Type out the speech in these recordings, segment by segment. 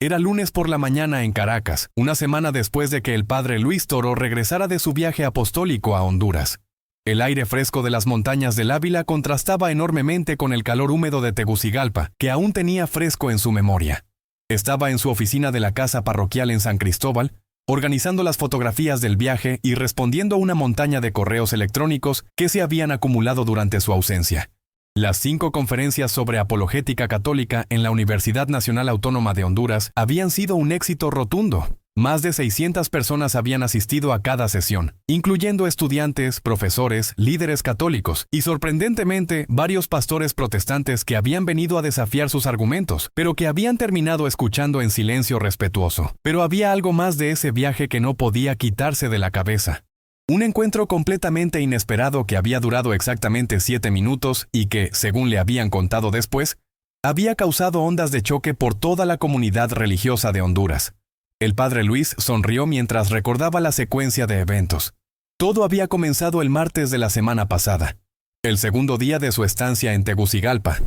Era lunes por la mañana en Caracas, una semana después de que el padre Luis Toro regresara de su viaje apostólico a Honduras. El aire fresco de las montañas del Ávila contrastaba enormemente con el calor húmedo de Tegucigalpa, que aún tenía fresco en su memoria. Estaba en su oficina de la casa parroquial en San Cristóbal, organizando las fotografías del viaje y respondiendo a una montaña de correos electrónicos que se habían acumulado durante su ausencia. Las 5 conferencias sobre apologética católica en la Universidad Nacional Autónoma de Honduras habían sido un éxito rotundo. Más de 600 personas habían asistido a cada sesión, incluyendo estudiantes, profesores, líderes católicos y, sorprendentemente, varios pastores protestantes que habían venido a desafiar sus argumentos, pero que habían terminado escuchando en silencio respetuoso. Pero había algo más de ese viaje que no podía quitarse de la cabeza. Un encuentro completamente inesperado que había durado exactamente 7 minutos y que, según le habían contado después, había causado ondas de choque por toda la comunidad religiosa de Honduras. El padre Luis sonrió mientras recordaba la secuencia de eventos. Todo había comenzado el martes de la semana pasada, el segundo día de su estancia en Tegucigalpa.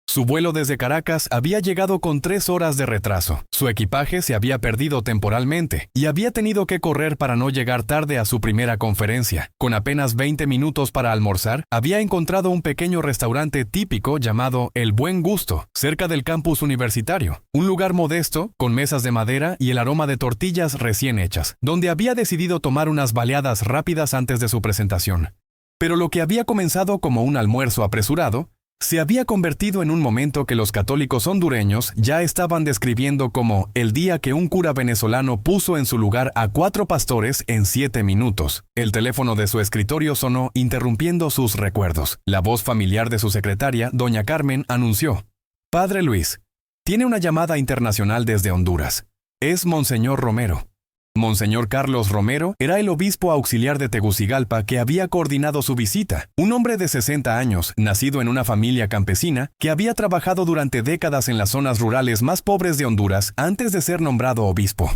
Su vuelo desde Caracas había llegado con 3 horas de retraso. Su equipaje se había perdido temporalmente y había tenido que correr para no llegar tarde a su primera conferencia. Con apenas 20 minutos para almorzar, había encontrado un pequeño restaurante típico llamado El Buen Gusto, cerca del campus universitario. Un lugar modesto, con mesas de madera y el aroma de tortillas recién hechas, donde había decidido tomar unas baleadas rápidas antes de su presentación. Pero lo que había comenzado como un almuerzo apresurado, se había convertido en un momento que los católicos hondureños ya estaban describiendo como el día que un cura venezolano puso en su lugar a 4 pastores en 7 minutos. El teléfono de su escritorio sonó interrumpiendo sus recuerdos. La voz familiar de su secretaria, doña Carmen, anunció: «Padre Luis, tiene una llamada internacional desde Honduras. Es Monseñor Romero». Monseñor Carlos Romero era el obispo auxiliar de Tegucigalpa que había coordinado su visita, un hombre de 60 años, nacido en una familia campesina, que había trabajado durante décadas en las zonas rurales más pobres de Honduras antes de ser nombrado obispo.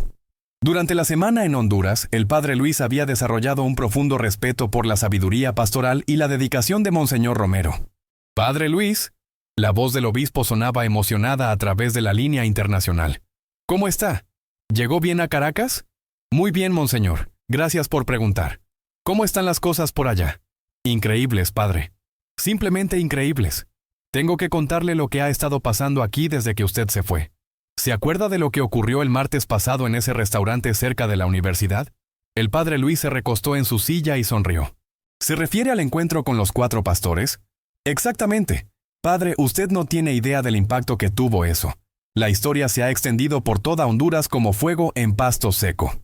Durante la semana en Honduras, el padre Luis había desarrollado un profundo respeto por la sabiduría pastoral y la dedicación de Monseñor Romero. «Padre Luis», la voz del obispo sonaba emocionada a través de la línea internacional. «¿Cómo está? ¿Llegó bien a Caracas?» «Muy bien, monseñor. Gracias por preguntar. ¿Cómo están las cosas por allá?» «Increíbles, padre. Simplemente increíbles. Tengo que contarle lo que ha estado pasando aquí desde que usted se fue. ¿Se acuerda de lo que ocurrió el martes pasado en ese restaurante cerca de la universidad?» El padre Luis se recostó en su silla y sonrió. «¿Se refiere al encuentro con los 4 pastores?» «Exactamente. Padre, usted no tiene idea del impacto que tuvo eso. La historia se ha extendido por toda Honduras como fuego en pasto seco».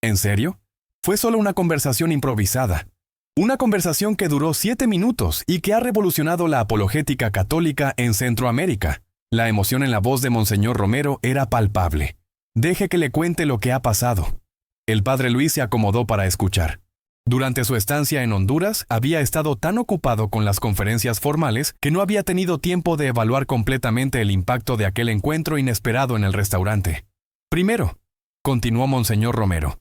¿En serio? Fue solo una conversación improvisada. Una conversación que duró 7 minutos y que ha revolucionado la apologética católica en Centroamérica. La emoción en la voz de Monseñor Romero era palpable. «Deje que le cuente lo que ha pasado». El padre Luis se acomodó para escuchar. Durante su estancia en Honduras, había estado tan ocupado con las conferencias formales que no había tenido tiempo de evaluar completamente el impacto de aquel encuentro inesperado en el restaurante. «Primero», continuó Monseñor Romero,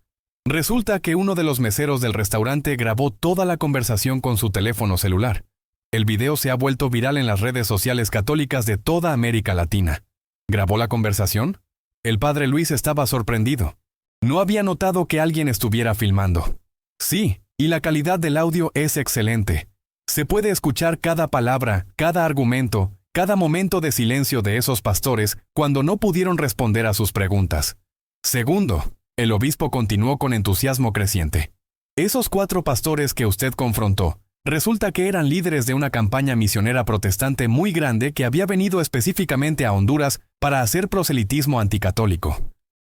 «resulta que uno de los meseros del restaurante grabó toda la conversación con su teléfono celular. El video se ha vuelto viral en las redes sociales católicas de toda América Latina». «¿Grabó la conversación?» El padre Luis estaba sorprendido. No había notado que alguien estuviera filmando. «Sí, y la calidad del audio es excelente. Se puede escuchar cada palabra, cada argumento, cada momento de silencio de esos pastores cuando no pudieron responder a sus preguntas. Segundo», el obispo continuó con entusiasmo creciente, «esos 4 pastores que usted confrontó, resulta que eran líderes de una campaña misionera protestante muy grande que había venido específicamente a Honduras para hacer proselitismo anticatólico».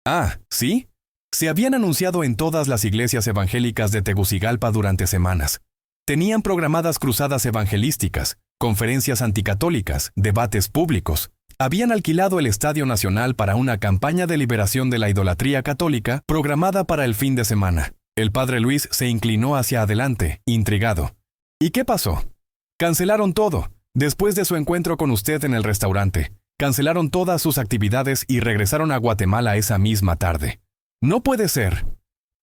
«Ah, ¿sí?» Se habían anunciado en todas las iglesias evangélicas de Tegucigalpa durante semanas. Tenían programadas cruzadas evangelísticas, conferencias anticatólicas, debates públicos. Habían alquilado el Estadio Nacional para una campaña de liberación de la idolatría católica programada para el fin de semana. El padre Luis se inclinó hacia adelante, intrigado. «¿Y qué pasó?» «Cancelaron todo, después de su encuentro con usted en el restaurante. Cancelaron todas sus actividades y regresaron a Guatemala esa misma tarde». «No puede ser».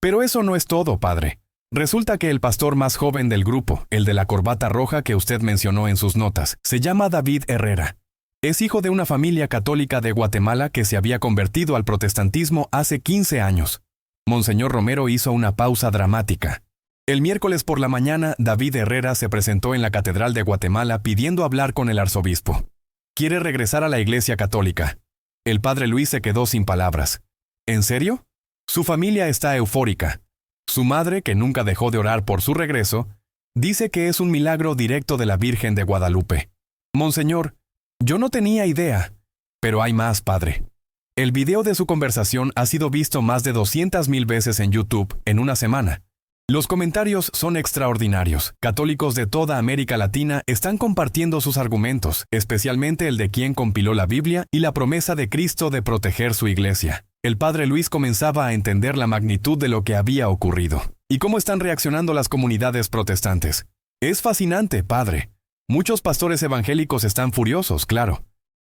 «Pero eso no es todo, padre. Resulta que el pastor más joven del grupo, el de la corbata roja que usted mencionó en sus notas, se llama David Herrera. Es hijo de una familia católica de Guatemala que se había convertido al protestantismo hace 15 años. Monseñor Romero hizo una pausa dramática. El miércoles por la mañana, David Herrera se presentó en la Catedral de Guatemala pidiendo hablar con el arzobispo. Quiere regresar a la Iglesia Católica. El padre Luis se quedó sin palabras. ¿En serio? Su familia está eufórica. Su madre, que nunca dejó de orar por su regreso, dice que es un milagro directo de la Virgen de Guadalupe. Monseñor, yo no tenía idea. Pero hay más, padre. El video de su conversación ha sido visto más de 200,000 veces en YouTube en una semana. Los comentarios son extraordinarios. Católicos de toda América Latina están compartiendo sus argumentos, especialmente el de quien compiló la Biblia y la promesa de Cristo de proteger su iglesia. El padre Luis comenzaba a entender la magnitud de lo que había ocurrido. ¿Y cómo están reaccionando las comunidades protestantes? Es fascinante, padre. Muchos pastores evangélicos están furiosos, claro.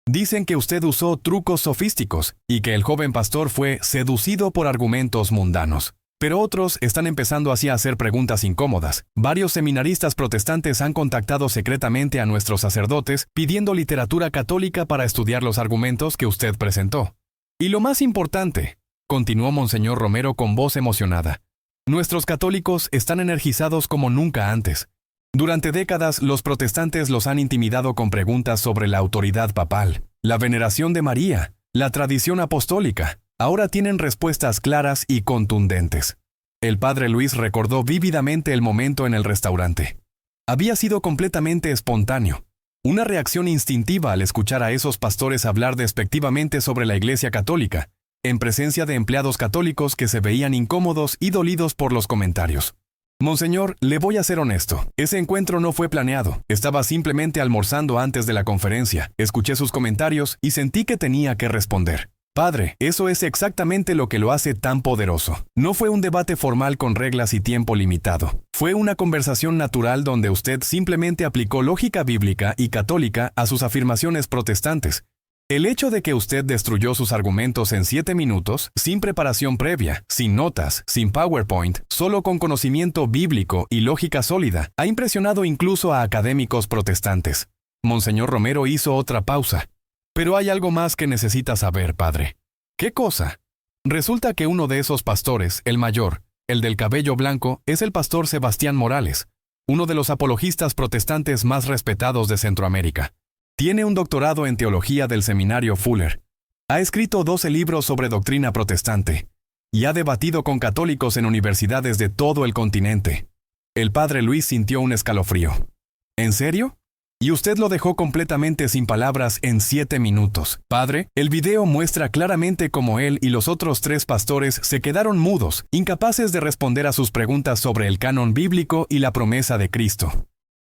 Dicen que usted usó trucos sofísticos y que el joven pastor fue seducido por argumentos mundanos. Pero otros están empezando así a hacer preguntas incómodas. Varios seminaristas protestantes han contactado secretamente a nuestros sacerdotes pidiendo literatura católica para estudiar los argumentos que usted presentó. Y lo más importante, continuó Monseñor Romero con voz emocionada, nuestros católicos están energizados como nunca antes. Durante décadas, los protestantes los han intimidado con preguntas sobre la autoridad papal, la veneración de María, la tradición apostólica. Ahora tienen respuestas claras y contundentes. El padre Luis recordó vívidamente el momento en el restaurante. Había sido completamente espontáneo. Una reacción instintiva al escuchar a esos pastores hablar despectivamente sobre la Iglesia Católica, en presencia de empleados católicos que se veían incómodos y dolidos por los comentarios. Monseñor, le voy a ser honesto. Ese encuentro no fue planeado. Estaba simplemente almorzando antes de la conferencia. Escuché sus comentarios y sentí que tenía que responder. Padre, eso es exactamente lo que lo hace tan poderoso. No fue un debate formal con reglas y tiempo limitado. Fue una conversación natural donde usted simplemente aplicó lógica bíblica y católica a sus afirmaciones protestantes. El hecho de que usted destruyó sus argumentos en 7 minutos, sin preparación previa, sin notas, sin PowerPoint, solo con conocimiento bíblico y lógica sólida, ha impresionado incluso a académicos protestantes. Monseñor Romero hizo otra pausa. Pero hay algo más que necesita saber, padre. ¿Qué cosa? Resulta que uno de esos pastores, el mayor, el del cabello blanco, es el pastor Sebastián Morales, uno de los apologistas protestantes más respetados de Centroamérica. Tiene un doctorado en teología del seminario Fuller. Ha escrito 12 libros sobre doctrina protestante y ha debatido con católicos en universidades de todo el continente. El padre Luis sintió un escalofrío. ¿En serio? Y usted lo dejó completamente sin palabras en 7 minutos. Padre, el video muestra claramente cómo él y los otros 3 pastores se quedaron mudos, incapaces de responder a sus preguntas sobre el canon bíblico y la promesa de Cristo.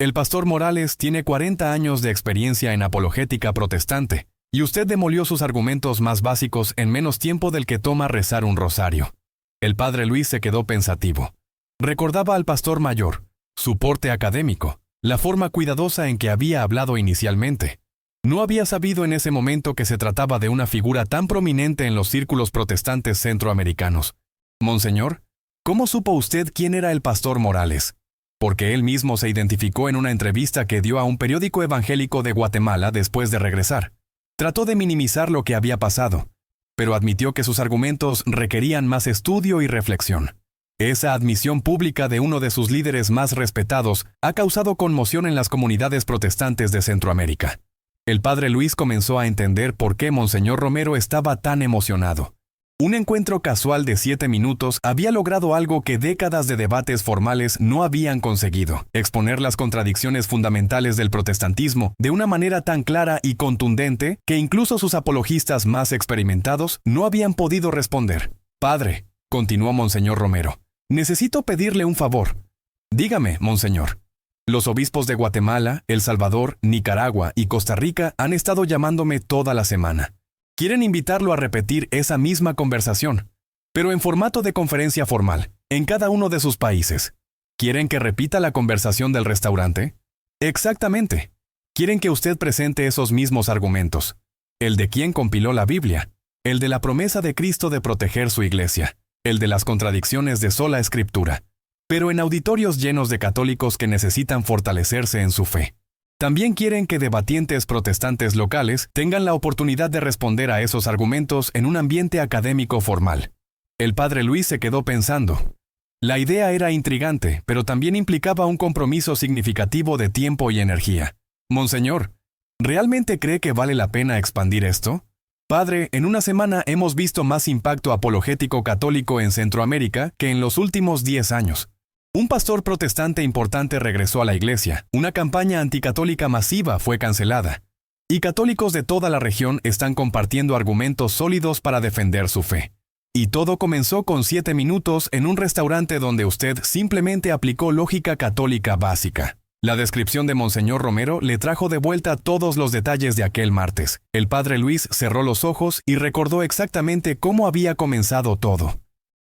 El pastor Morales tiene 40 años de experiencia en apologética protestante, y usted demolió sus argumentos más básicos en menos tiempo del que toma rezar un rosario. El padre Luis se quedó pensativo. Recordaba al pastor mayor, su porte académico, la forma cuidadosa en que había hablado inicialmente. No había sabido en ese momento que se trataba de una figura tan prominente en los círculos protestantes centroamericanos. Monseñor, ¿cómo supo usted quién era el pastor Morales? Porque él mismo se identificó en una entrevista que dio a un periódico evangélico de Guatemala después de regresar. Trató de minimizar lo que había pasado, pero admitió que sus argumentos requerían más estudio y reflexión. Esa admisión pública de uno de sus líderes más respetados ha causado conmoción en las comunidades protestantes de Centroamérica. El padre Luis comenzó a entender por qué Monseñor Romero estaba tan emocionado. Un encuentro casual de 7 minutos había logrado algo que décadas de debates formales no habían conseguido: exponer las contradicciones fundamentales del protestantismo de una manera tan clara y contundente que incluso sus apologistas más experimentados no habían podido responder. Padre, continuó Monseñor Romero, necesito pedirle un favor. Dígame, Monseñor. Los obispos de Guatemala, El Salvador, Nicaragua y Costa Rica han estado llamándome toda la semana. Quieren invitarlo a repetir esa misma conversación, pero en formato de conferencia formal, en cada uno de sus países. ¿Quieren que repita la conversación del restaurante? Exactamente. Quieren que usted presente esos mismos argumentos. El de quien compiló la Biblia, el de la promesa de Cristo de proteger su iglesia, el de las contradicciones de sola escritura, pero en auditorios llenos de católicos que necesitan fortalecerse en su fe. También quieren que debatientes protestantes locales tengan la oportunidad de responder a esos argumentos en un ambiente académico formal. El padre Luis se quedó pensando. La idea era intrigante, pero también implicaba un compromiso significativo de tiempo y energía. Monseñor, ¿realmente cree que vale la pena expandir esto? Padre, en una semana hemos visto más impacto apologético católico en Centroamérica que en los últimos 10 años. Un pastor protestante importante regresó a la iglesia, una campaña anticatólica masiva fue cancelada, y católicos de toda la región están compartiendo argumentos sólidos para defender su fe. Y todo comenzó con 7 minutos en un restaurante donde usted simplemente aplicó lógica católica básica. La descripción de Monseñor Romero le trajo de vuelta todos los detalles de aquel martes. El padre Luis cerró los ojos y recordó exactamente cómo había comenzado todo.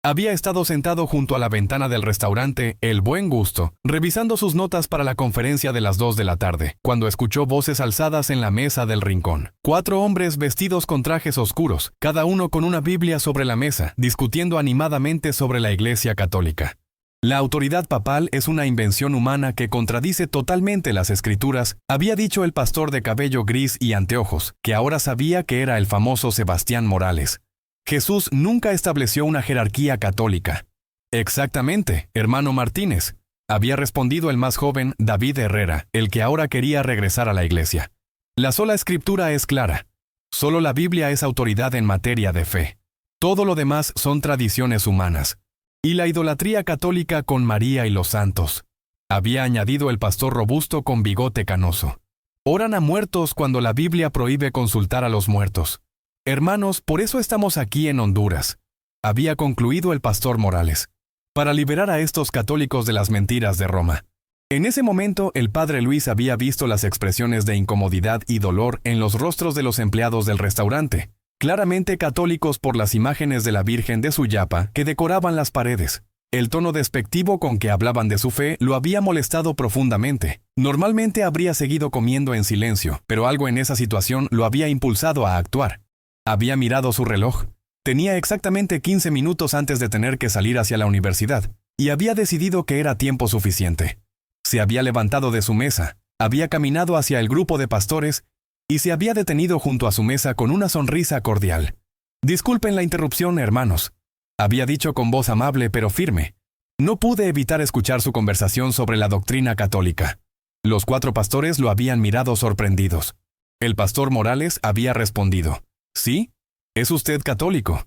Había estado sentado junto a la ventana del restaurante El Buen Gusto, revisando sus notas para la conferencia de las 2 de la tarde, cuando escuchó voces alzadas en la mesa del rincón. 4 hombres vestidos con trajes oscuros, cada uno con una Biblia sobre la mesa, discutiendo animadamente sobre la Iglesia Católica. La autoridad papal es una invención humana que contradice totalmente las Escrituras, había dicho el pastor de cabello gris y anteojos, que ahora sabía que era el famoso Sebastián Morales. Jesús nunca estableció una jerarquía católica. Exactamente, hermano Martínez, había respondido el más joven, David Herrera, el que ahora quería regresar a la iglesia. La sola Escritura es clara. Solo la Biblia es autoridad en materia de fe. Todo lo demás son tradiciones humanas. Y la idolatría católica con María y los santos, había añadido el pastor robusto con bigote canoso. Oran a muertos cuando la Biblia prohíbe consultar a los muertos. Hermanos, por eso estamos aquí en Honduras, había concluido el pastor Morales, para liberar a estos católicos de las mentiras de Roma. En ese momento, el padre Luis había visto las expresiones de incomodidad y dolor en los rostros de los empleados del restaurante, claramente católicos por las imágenes de la Virgen de Suyapa que decoraban las paredes. El tono despectivo con que hablaban de su fe lo había molestado profundamente. Normalmente habría seguido comiendo en silencio, pero algo en esa situación lo había impulsado a actuar. Había mirado su reloj. Tenía exactamente 15 minutos antes de tener que salir hacia la universidad, y había decidido que era tiempo suficiente. Se había levantado de su mesa, había caminado hacia el grupo de pastores y se había detenido junto a su mesa con una sonrisa cordial. Disculpen la interrupción, hermanos, había dicho con voz amable pero firme. No pude evitar escuchar su conversación sobre la doctrina católica. Los 4 pastores lo habían mirado sorprendidos. El pastor Morales había respondido: ¿Sí? ¿Es usted católico?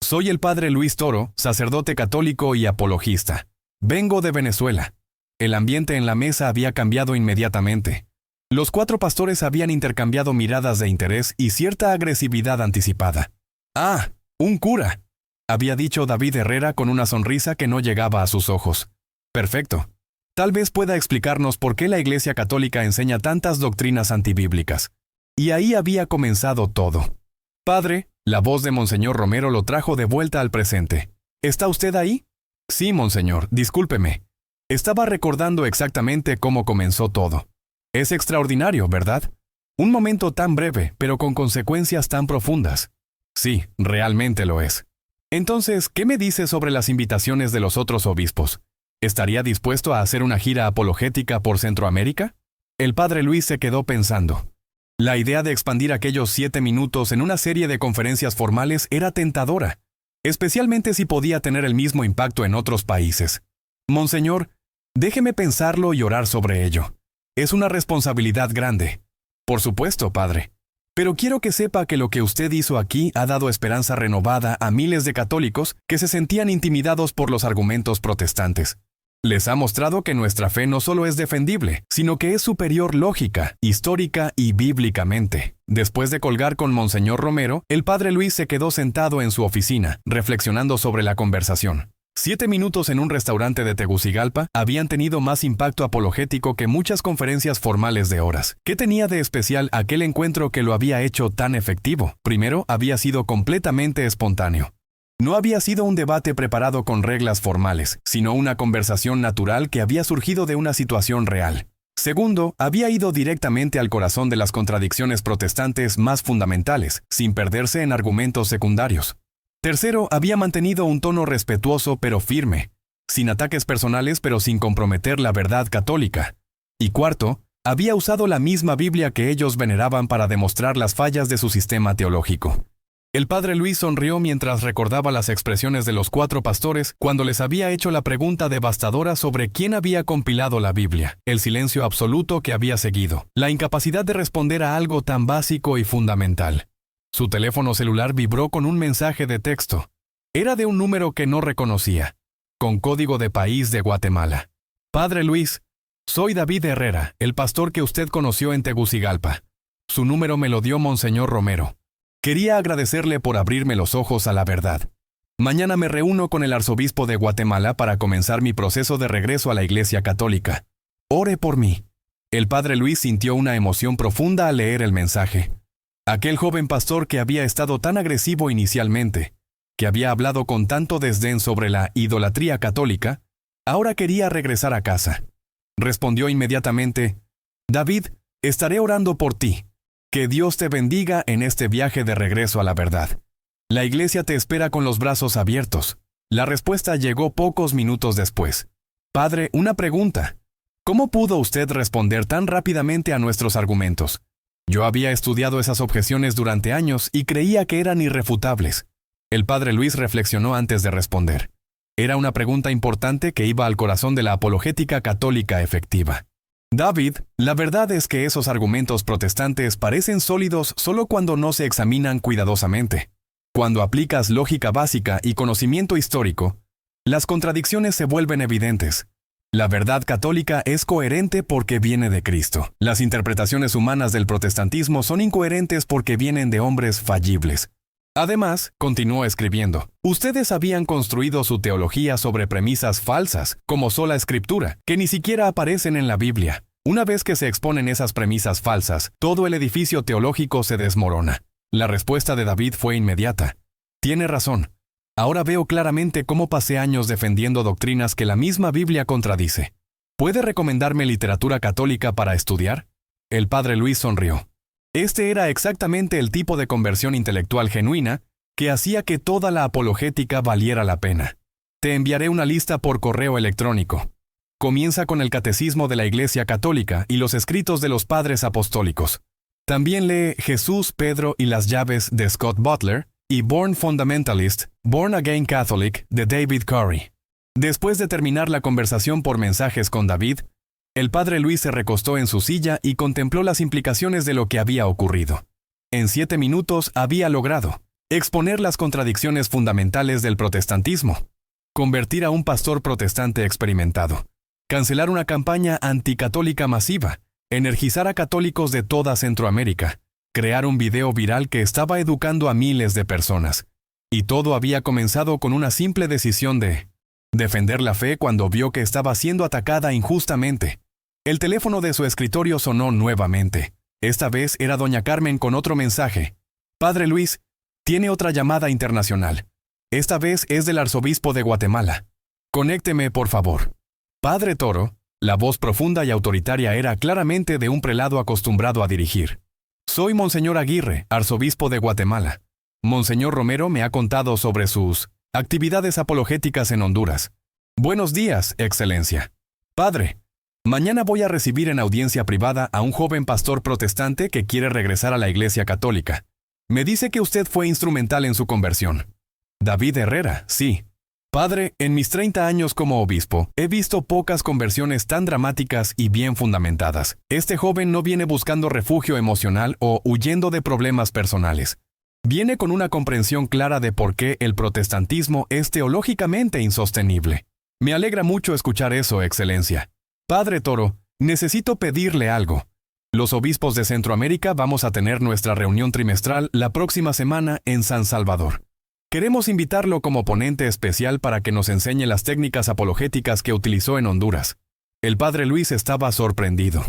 Soy el padre Luis Toro, sacerdote católico y apologista. Vengo de Venezuela. El ambiente en la mesa había cambiado inmediatamente. Los 4 pastores habían intercambiado miradas de interés y cierta agresividad anticipada. «Ah, un cura», había dicho David Herrera con una sonrisa que no llegaba a sus ojos. «Perfecto. Tal vez pueda explicarnos por qué la Iglesia Católica enseña tantas doctrinas antibíblicas». Y ahí había comenzado todo. «Padre», la voz de Monseñor Romero lo trajo de vuelta al presente. «¿Está usted ahí?» «Sí, monseñor, discúlpeme. Estaba recordando exactamente cómo comenzó todo». Es extraordinario, ¿verdad? Un momento tan breve, pero con consecuencias tan profundas. Sí, realmente lo es. Entonces, ¿qué me dice sobre las invitaciones de los otros obispos? ¿Estaría dispuesto a hacer una gira apologética por Centroamérica? El padre Luis se quedó pensando. La idea de expandir aquellos 7 minutos en una serie de conferencias formales era tentadora, especialmente si podía tener el mismo impacto en otros países. Monseñor, déjeme pensarlo y orar sobre ello. Es una responsabilidad grande. Por supuesto, padre. Pero quiero que sepa que lo que usted hizo aquí ha dado esperanza renovada a miles de católicos que se sentían intimidados por los argumentos protestantes. Les ha mostrado que nuestra fe no solo es defendible, sino que es superior lógica, histórica y bíblicamente. Después de colgar con Monseñor Romero, el padre Luis se quedó sentado en su oficina, reflexionando sobre la conversación. 7 minutos en un restaurante de Tegucigalpa habían tenido más impacto apologético que muchas conferencias formales de horas. ¿Qué tenía de especial aquel encuentro que lo había hecho tan efectivo? Primero, había sido completamente espontáneo. No había sido un debate preparado con reglas formales, sino una conversación natural que había surgido de una situación real. Segundo, había ido directamente al corazón de las contradicciones protestantes más fundamentales, sin perderse en argumentos secundarios. Tercero, había mantenido un tono respetuoso pero firme, sin ataques personales pero sin comprometer la verdad católica. Y cuarto, Había usado la misma Biblia que ellos veneraban para demostrar las fallas de su sistema teológico. El padre Luis sonrió mientras recordaba las expresiones de los 4 pastores cuando les había hecho la pregunta devastadora sobre quién había compilado la Biblia, el silencio absoluto que había seguido, la incapacidad de responder a algo tan básico y fundamental. Su teléfono celular vibró con un mensaje de texto. Era de un número que no reconocía, con código de país de Guatemala. Padre Luis, soy David Herrera, el pastor que usted conoció en Tegucigalpa. Su número me lo dio Monseñor Romero. Quería agradecerle por abrirme los ojos a la verdad. Mañana me reúno con el arzobispo de Guatemala para comenzar mi proceso de regreso a la Iglesia Católica. Ore por mí. El padre Luis sintió una emoción profunda al leer el mensaje. Aquel joven pastor que había estado tan agresivo inicialmente, que había hablado con tanto desdén sobre la idolatría católica, ahora quería regresar a casa. Respondió inmediatamente, David, estaré orando por ti. Que Dios te bendiga en este viaje de regreso a la verdad. La iglesia te espera con los brazos abiertos. La respuesta llegó pocos minutos después. Padre, una pregunta. ¿Cómo pudo usted responder tan rápidamente a nuestros argumentos? Yo había estudiado esas objeciones durante años y creía que eran irrefutables. El padre Luis reflexionó antes de responder. Era una pregunta importante que iba al corazón de la apologética católica efectiva. David, la verdad es que esos argumentos protestantes parecen sólidos solo cuando no se examinan cuidadosamente. Cuando aplicas lógica básica y conocimiento histórico, las contradicciones se vuelven evidentes. La verdad católica es coherente porque viene de Cristo. Las interpretaciones humanas del protestantismo son incoherentes porque vienen de hombres fallibles. Además, continuó escribiendo, ustedes habían construido su teología sobre premisas falsas, como sola escritura, que ni siquiera aparecen en la Biblia. Una vez que se exponen esas premisas falsas, todo el edificio teológico se desmorona. La respuesta de David fue inmediata. Tiene razón. Ahora veo claramente cómo pasé años defendiendo doctrinas que la misma Biblia contradice. ¿Puede recomendarme literatura católica para estudiar? El padre Luis sonrió. Este era exactamente el tipo de conversión intelectual genuina que hacía que toda la apologética valiera la pena. Te enviaré una lista por correo electrónico. Comienza con el Catecismo de la Iglesia Católica y los escritos de los Padres Apostólicos. También lee Jesús, Pedro y las llaves de Scott Butler y Born Fundamentalist, Born Again Catholic de David Curry. Después de terminar la conversación por mensajes con David, el padre Luis se recostó en su silla y contempló las implicaciones de lo que había ocurrido. En 7 minutos había logrado exponer las contradicciones fundamentales del protestantismo, convertir a un pastor protestante experimentado, cancelar una campaña anticatólica masiva, energizar a católicos de toda Centroamérica, crear un video viral que estaba educando a miles de personas. Y todo había comenzado con una simple decisión de defender la fe cuando vio que estaba siendo atacada injustamente. El teléfono de su escritorio sonó nuevamente. Esta vez era doña Carmen con otro mensaje. Padre Luis, tiene otra llamada internacional. Esta vez es del arzobispo de Guatemala. Conécteme, por favor. Padre Toro, la voz profunda y autoritaria era claramente de un prelado acostumbrado a dirigir. Soy Monseñor Aguirre, arzobispo de Guatemala. Monseñor Romero me ha contado sobre sus actividades apologéticas en Honduras. Buenos días, Excelencia. Padre, mañana voy a recibir en audiencia privada a un joven pastor protestante que quiere regresar a la Iglesia Católica. Me dice que usted fue instrumental en su conversión. David Herrera, sí. Padre, en mis 30 años como obispo, he visto pocas conversiones tan dramáticas y bien fundamentadas. Este joven no viene buscando refugio emocional o huyendo de problemas personales. Viene con una comprensión clara de por qué el protestantismo es teológicamente insostenible. Me alegra mucho escuchar eso, Excelencia. Padre Toro, necesito pedirle algo. Los obispos de Centroamérica vamos a tener nuestra reunión trimestral la próxima semana en San Salvador. Queremos invitarlo como ponente especial para que nos enseñe las técnicas apologéticas que utilizó en Honduras. El padre Luis estaba sorprendido.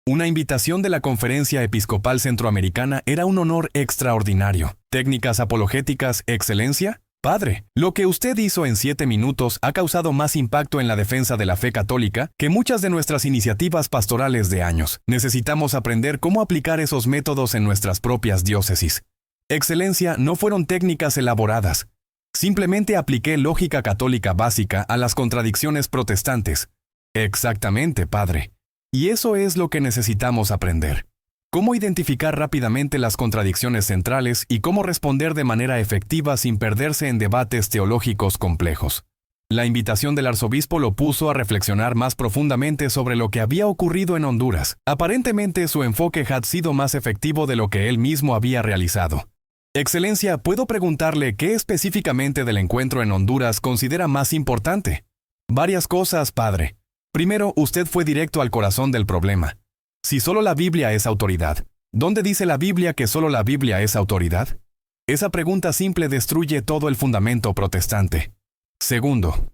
Una invitación de la Conferencia Episcopal Centroamericana era un honor extraordinario. ¿Técnicas apologéticas, Excelencia? Padre, lo que usted hizo en 7 minutos ha causado más impacto en la defensa de la fe católica que muchas de nuestras iniciativas pastorales de años. Necesitamos aprender cómo aplicar esos métodos en nuestras propias diócesis. Excelencia, no fueron técnicas elaboradas. Simplemente apliqué lógica católica básica a las contradicciones protestantes. Exactamente, padre. Y eso es lo que necesitamos aprender. Cómo identificar rápidamente las contradicciones centrales y cómo responder de manera efectiva sin perderse en debates teológicos complejos. La invitación del arzobispo lo puso a reflexionar más profundamente sobre lo que había ocurrido en Honduras. Aparentemente su enfoque had sido más efectivo de lo que él mismo había realizado. Excelencia, ¿puedo preguntarle qué específicamente del encuentro en Honduras considera más importante? Varias cosas, padre. Primero, usted fue directo al corazón del problema. Si solo la Biblia es autoridad, ¿dónde dice la Biblia que solo la Biblia es autoridad? Esa pregunta simple destruye todo el fundamento protestante. Segundo,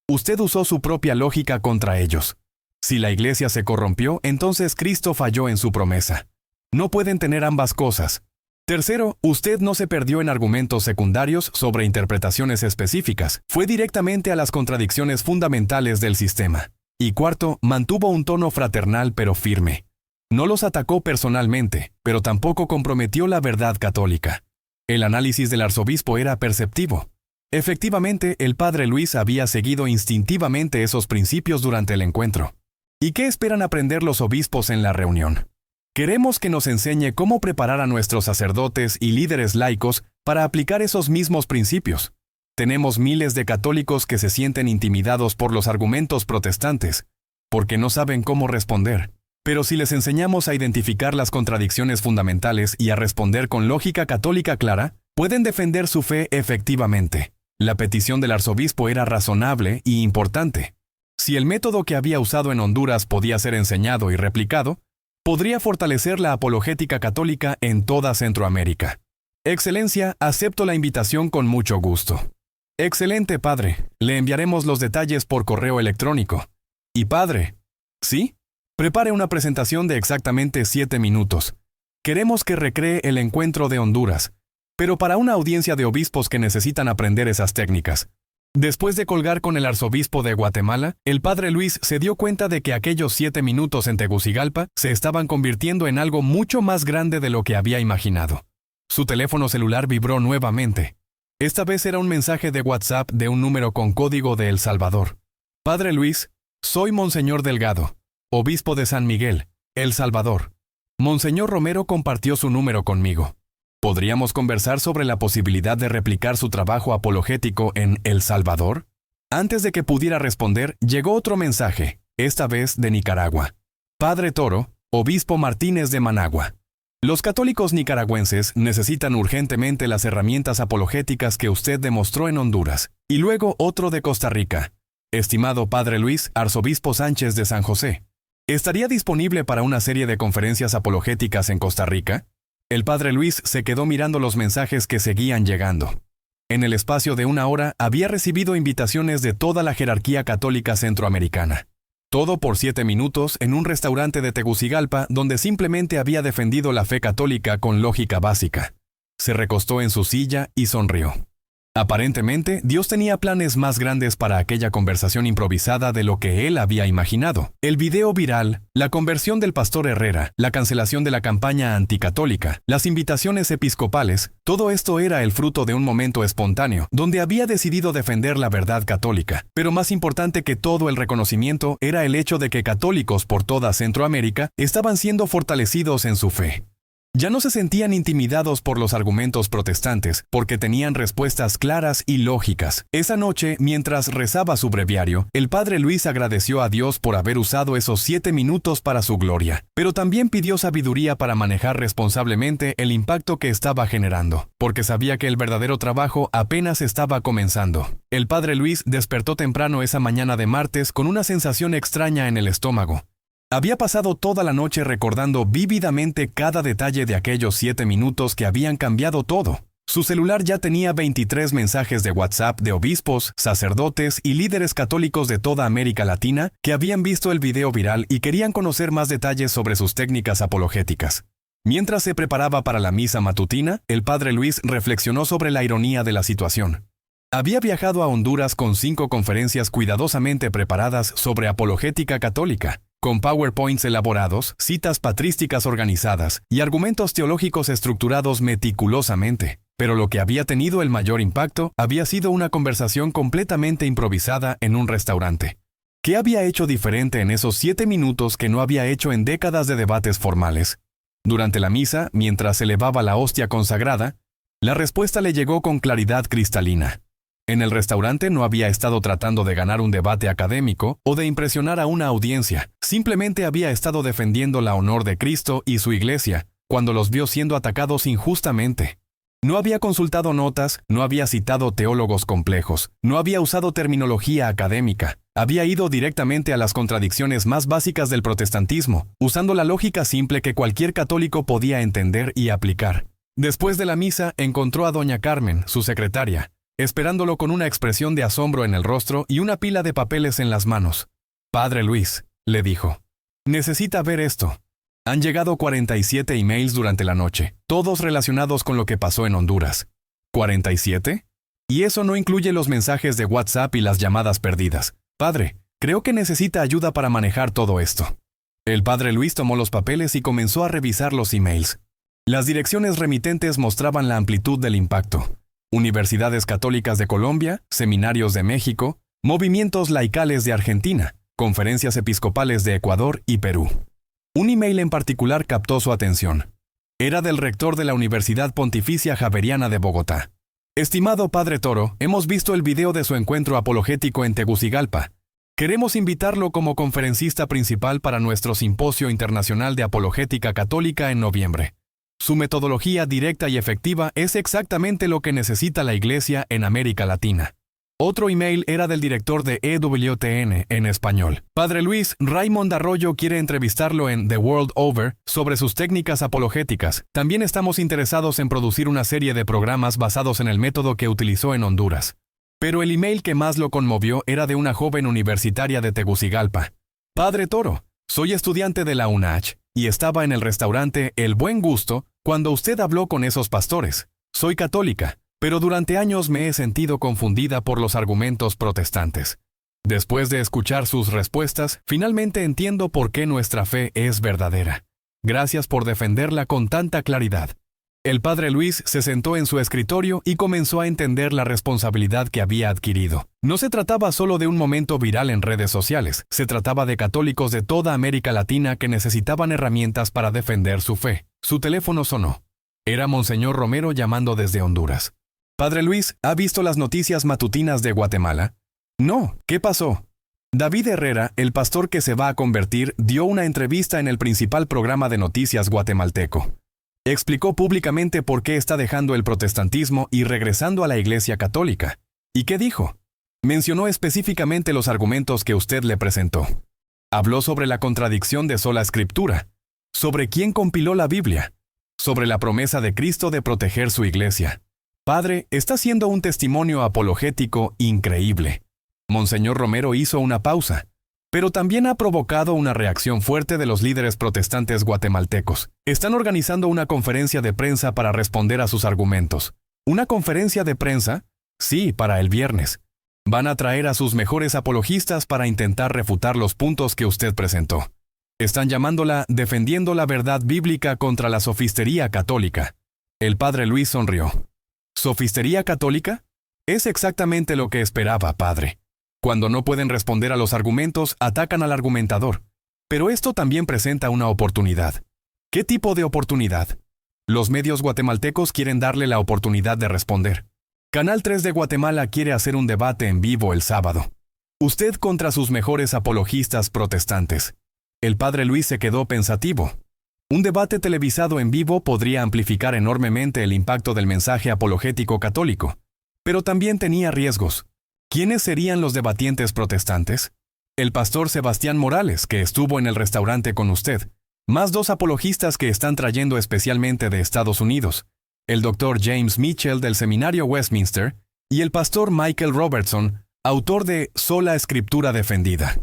usted usó su propia lógica contra ellos. Si la iglesia se corrompió, entonces Cristo falló en su promesa. No pueden tener ambas cosas. Tercero, usted no se perdió en argumentos secundarios sobre interpretaciones específicas, fue directamente a las contradicciones fundamentales del sistema. Y cuarto, mantuvo un tono fraternal pero firme. No los atacó personalmente, pero tampoco comprometió la verdad católica. El análisis del arzobispo era perceptivo. Efectivamente, el padre Luis había seguido instintivamente esos principios durante el encuentro. ¿Y qué esperan aprender los obispos en la reunión? Queremos que nos enseñe cómo preparar a nuestros sacerdotes y líderes laicos para aplicar esos mismos principios. Tenemos miles de católicos que se sienten intimidados por los argumentos protestantes, porque no saben cómo responder. Pero si les enseñamos a identificar las contradicciones fundamentales y a responder con lógica católica clara, pueden defender su fe efectivamente. La petición del arzobispo era razonable y importante. Si el método que había usado en Honduras podía ser enseñado y replicado, podría fortalecer la apologética católica en toda Centroamérica. Excelencia, acepto la invitación con mucho gusto. Excelente, padre. Le enviaremos los detalles por correo electrónico. Y padre, ¿sí? Prepare una presentación de exactamente 7 minutos. Queremos que recree el encuentro de Honduras, pero para una audiencia de obispos que necesitan aprender esas técnicas. Después de colgar con el arzobispo de Guatemala, el padre Luis se dio cuenta de que aquellos 7 minutos en Tegucigalpa se estaban convirtiendo en algo mucho más grande de lo que había imaginado. Su teléfono celular vibró nuevamente. Esta vez era un mensaje de WhatsApp de un número con código de El Salvador. Padre Luis, soy Monseñor Delgado, obispo de San Miguel, El Salvador. Monseñor Romero compartió su número conmigo. ¿Podríamos conversar sobre la posibilidad de replicar su trabajo apologético en El Salvador? Antes de que pudiera responder, llegó otro mensaje, esta vez de Nicaragua. Padre Toro, obispo Martínez de Managua. Los católicos nicaragüenses necesitan urgentemente las herramientas apologéticas que usted demostró en Honduras. Y luego otro de Costa Rica. Estimado Padre Luis, arzobispo Sánchez de San José. ¿Estaría disponible para una serie de conferencias apologéticas en Costa Rica? El padre Luis se quedó mirando los mensajes que seguían llegando. En el espacio de 1 hora había recibido invitaciones de toda la jerarquía católica centroamericana. Todo por 7 minutos en un restaurante de Tegucigalpa donde simplemente había defendido la fe católica con lógica básica. Se recostó en su silla y sonrió. Aparentemente, Dios tenía planes más grandes para aquella conversación improvisada de lo que él había imaginado. El video viral, la conversión del pastor Herrera, la cancelación de la campaña anticatólica, las invitaciones episcopales, todo esto era el fruto de un momento espontáneo, donde había decidido defender la verdad católica. Pero más importante que todo el reconocimiento era el hecho de que católicos por toda Centroamérica estaban siendo fortalecidos en su fe. Ya no se sentían intimidados por los argumentos protestantes, porque tenían respuestas claras y lógicas. Esa noche, mientras rezaba su breviario, el padre Luis agradeció a Dios por haber usado esos 7 minutos para su gloria, pero también pidió sabiduría para manejar responsablemente el impacto que estaba generando, porque sabía que el verdadero trabajo apenas estaba comenzando. El padre Luis despertó temprano esa mañana de martes con una sensación extraña en el estómago. Había pasado toda la noche recordando vívidamente cada detalle de aquellos 7 minutos que habían cambiado todo. Su celular ya tenía 23 mensajes de WhatsApp de obispos, sacerdotes y líderes católicos de toda América Latina que habían visto el video viral y querían conocer más detalles sobre sus técnicas apologéticas. Mientras se preparaba para la misa matutina, el padre Luis reflexionó sobre la ironía de la situación. Había viajado a Honduras con 5 conferencias cuidadosamente preparadas sobre apologética católica, con PowerPoints elaborados, citas patrísticas organizadas y argumentos teológicos estructurados meticulosamente. Pero lo que había tenido el mayor impacto había sido una conversación completamente improvisada en un restaurante. ¿Qué había hecho diferente en esos 7 minutos que no había hecho en décadas de debates formales? Durante la misa, mientras elevaba la hostia consagrada, la respuesta le llegó con claridad cristalina. En el restaurante no había estado tratando de ganar un debate académico o de impresionar a una audiencia, simplemente había estado defendiendo la honor de Cristo y su iglesia, cuando los vio siendo atacados injustamente. No había consultado notas, no había citado teólogos complejos, no había usado terminología académica, había ido directamente a las contradicciones más básicas del protestantismo, usando la lógica simple que cualquier católico podía entender y aplicar. Después de la misa, encontró a doña Carmen, su secretaria, esperándolo con una expresión de asombro en el rostro y una pila de papeles en las manos. «Padre Luis», le dijo, «necesita ver esto». Han llegado 47 emails durante la noche, todos relacionados con lo que pasó en Honduras. ¿47? Y eso no incluye los mensajes de WhatsApp y las llamadas perdidas. Padre, creo que necesita ayuda para manejar todo esto. El padre Luis tomó los papeles y comenzó a revisar los emails. Las direcciones remitentes mostraban la amplitud del impacto. Universidades católicas de Colombia, seminarios de México, movimientos laicales de Argentina, conferencias episcopales de Ecuador y Perú. Un email en particular captó su atención. Era del rector de la Universidad Pontificia Javeriana de Bogotá. Estimado Padre Toro, hemos visto el video de su encuentro apologético en Tegucigalpa. Queremos invitarlo como conferencista principal para nuestro Simposio Internacional de Apologética Católica en noviembre. Su metodología directa y efectiva es exactamente lo que necesita la Iglesia en América Latina. Otro email era del director de EWTN en español. Padre Luis, Raymond Arroyo quiere entrevistarlo en The World Over sobre sus técnicas apologéticas. También estamos interesados en producir una serie de programas basados en el método que utilizó en Honduras. Pero el email que más lo conmovió era de una joven universitaria de Tegucigalpa. Padre Toro, soy estudiante de la UNACH y estaba en el restaurante El Buen Gusto cuando usted habló con esos pastores. Soy católica, pero durante años me he sentido confundida por los argumentos protestantes. Después de escuchar sus respuestas, finalmente entiendo por qué nuestra fe es verdadera. Gracias por defenderla con tanta claridad. El padre Luis se sentó en su escritorio y comenzó a entender la responsabilidad que había adquirido. No se trataba solo de un momento viral en redes sociales, se trataba de católicos de toda América Latina que necesitaban herramientas para defender su fe. Su teléfono sonó. Era Monseñor Romero llamando desde Honduras. Padre Luis, ¿ha visto las noticias matutinas de Guatemala? No, ¿qué pasó? David Herrera, el pastor que se va a convertir, dio una entrevista en el principal programa de noticias guatemalteco. Explicó públicamente por qué está dejando el protestantismo y regresando a la Iglesia Católica. ¿Y qué dijo? Mencionó específicamente los argumentos que usted le presentó. Habló sobre la contradicción de sola Escritura, sobre quién compiló la Biblia, sobre la promesa de Cristo de proteger su Iglesia. Padre, está siendo un testimonio apologético increíble. Monseñor Romero hizo una pausa, pero también ha provocado una reacción fuerte de los líderes protestantes guatemaltecos. Están organizando una conferencia de prensa para responder a sus argumentos. ¿Una conferencia de prensa? Sí, para el viernes. Van a traer a sus mejores apologistas para intentar refutar los puntos que usted presentó. Están llamándola Defendiendo la Verdad Bíblica contra la Sofistería Católica. El padre Luis sonrió. ¿Sofistería católica? Es exactamente lo que esperaba, padre. Cuando no pueden responder a los argumentos, atacan al argumentador. Pero esto también presenta una oportunidad. ¿Qué tipo de oportunidad? Los medios guatemaltecos quieren darle la oportunidad de responder. Canal 3 de Guatemala quiere hacer un debate en vivo el sábado. Usted contra sus mejores apologistas protestantes. El padre Luis se quedó pensativo. Un debate televisado en vivo podría amplificar enormemente el impacto del mensaje apologético católico, pero también tenía riesgos. ¿Quiénes serían los debatientes protestantes? El pastor Sebastián Morales, que estuvo en el restaurante con usted, más 2 apologistas que están trayendo especialmente de Estados Unidos, el doctor James Mitchell del Seminario Westminster y el pastor Michael Robertson, autor de Sola Escritura Defendida.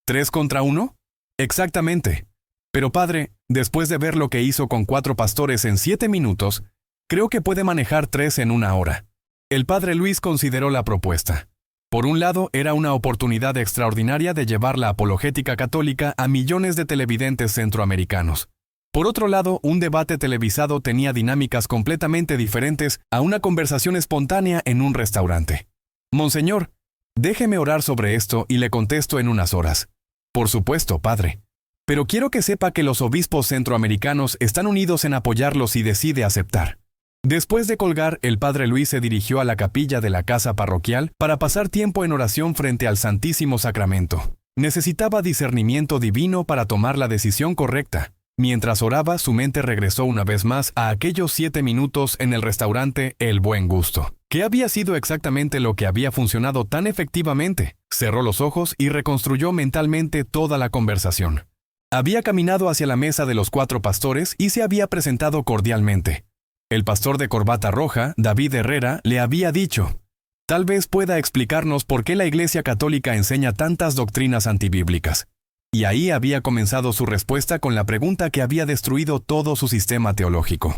¿3 contra 1? Exactamente. Pero padre, después de ver lo que hizo con 4 pastores en 7 minutos, creo que puede manejar 3 en 1 hora. El padre Luis consideró la propuesta. Por un lado, era una oportunidad extraordinaria de llevar la apologética católica a millones de televidentes centroamericanos. Por otro lado, un debate televisado tenía dinámicas completamente diferentes a una conversación espontánea en un restaurante. Monseñor, Déjeme orar sobre esto y le contesto en unas horas. Por supuesto, padre. Pero quiero que sepa que los obispos centroamericanos están unidos en apoyarlo si decide aceptar. Después de colgar, el padre Luis se dirigió a la capilla de la casa parroquial para pasar tiempo en oración frente al Santísimo Sacramento. Necesitaba discernimiento divino para tomar la decisión correcta. Mientras oraba, su mente regresó una vez más a aquellos 7 minutos en el restaurante El Buen Gusto. ¿Qué había sido exactamente lo que había funcionado tan efectivamente? Cerró los ojos y reconstruyó mentalmente toda la conversación. Había caminado hacia la mesa de los 4 pastores y se había presentado cordialmente. El pastor de corbata roja, David Herrera, le había dicho: «Tal vez pueda explicarnos por qué la Iglesia Católica enseña tantas doctrinas antibíblicas». Y ahí había comenzado su respuesta con la pregunta que había destruido todo su sistema teológico.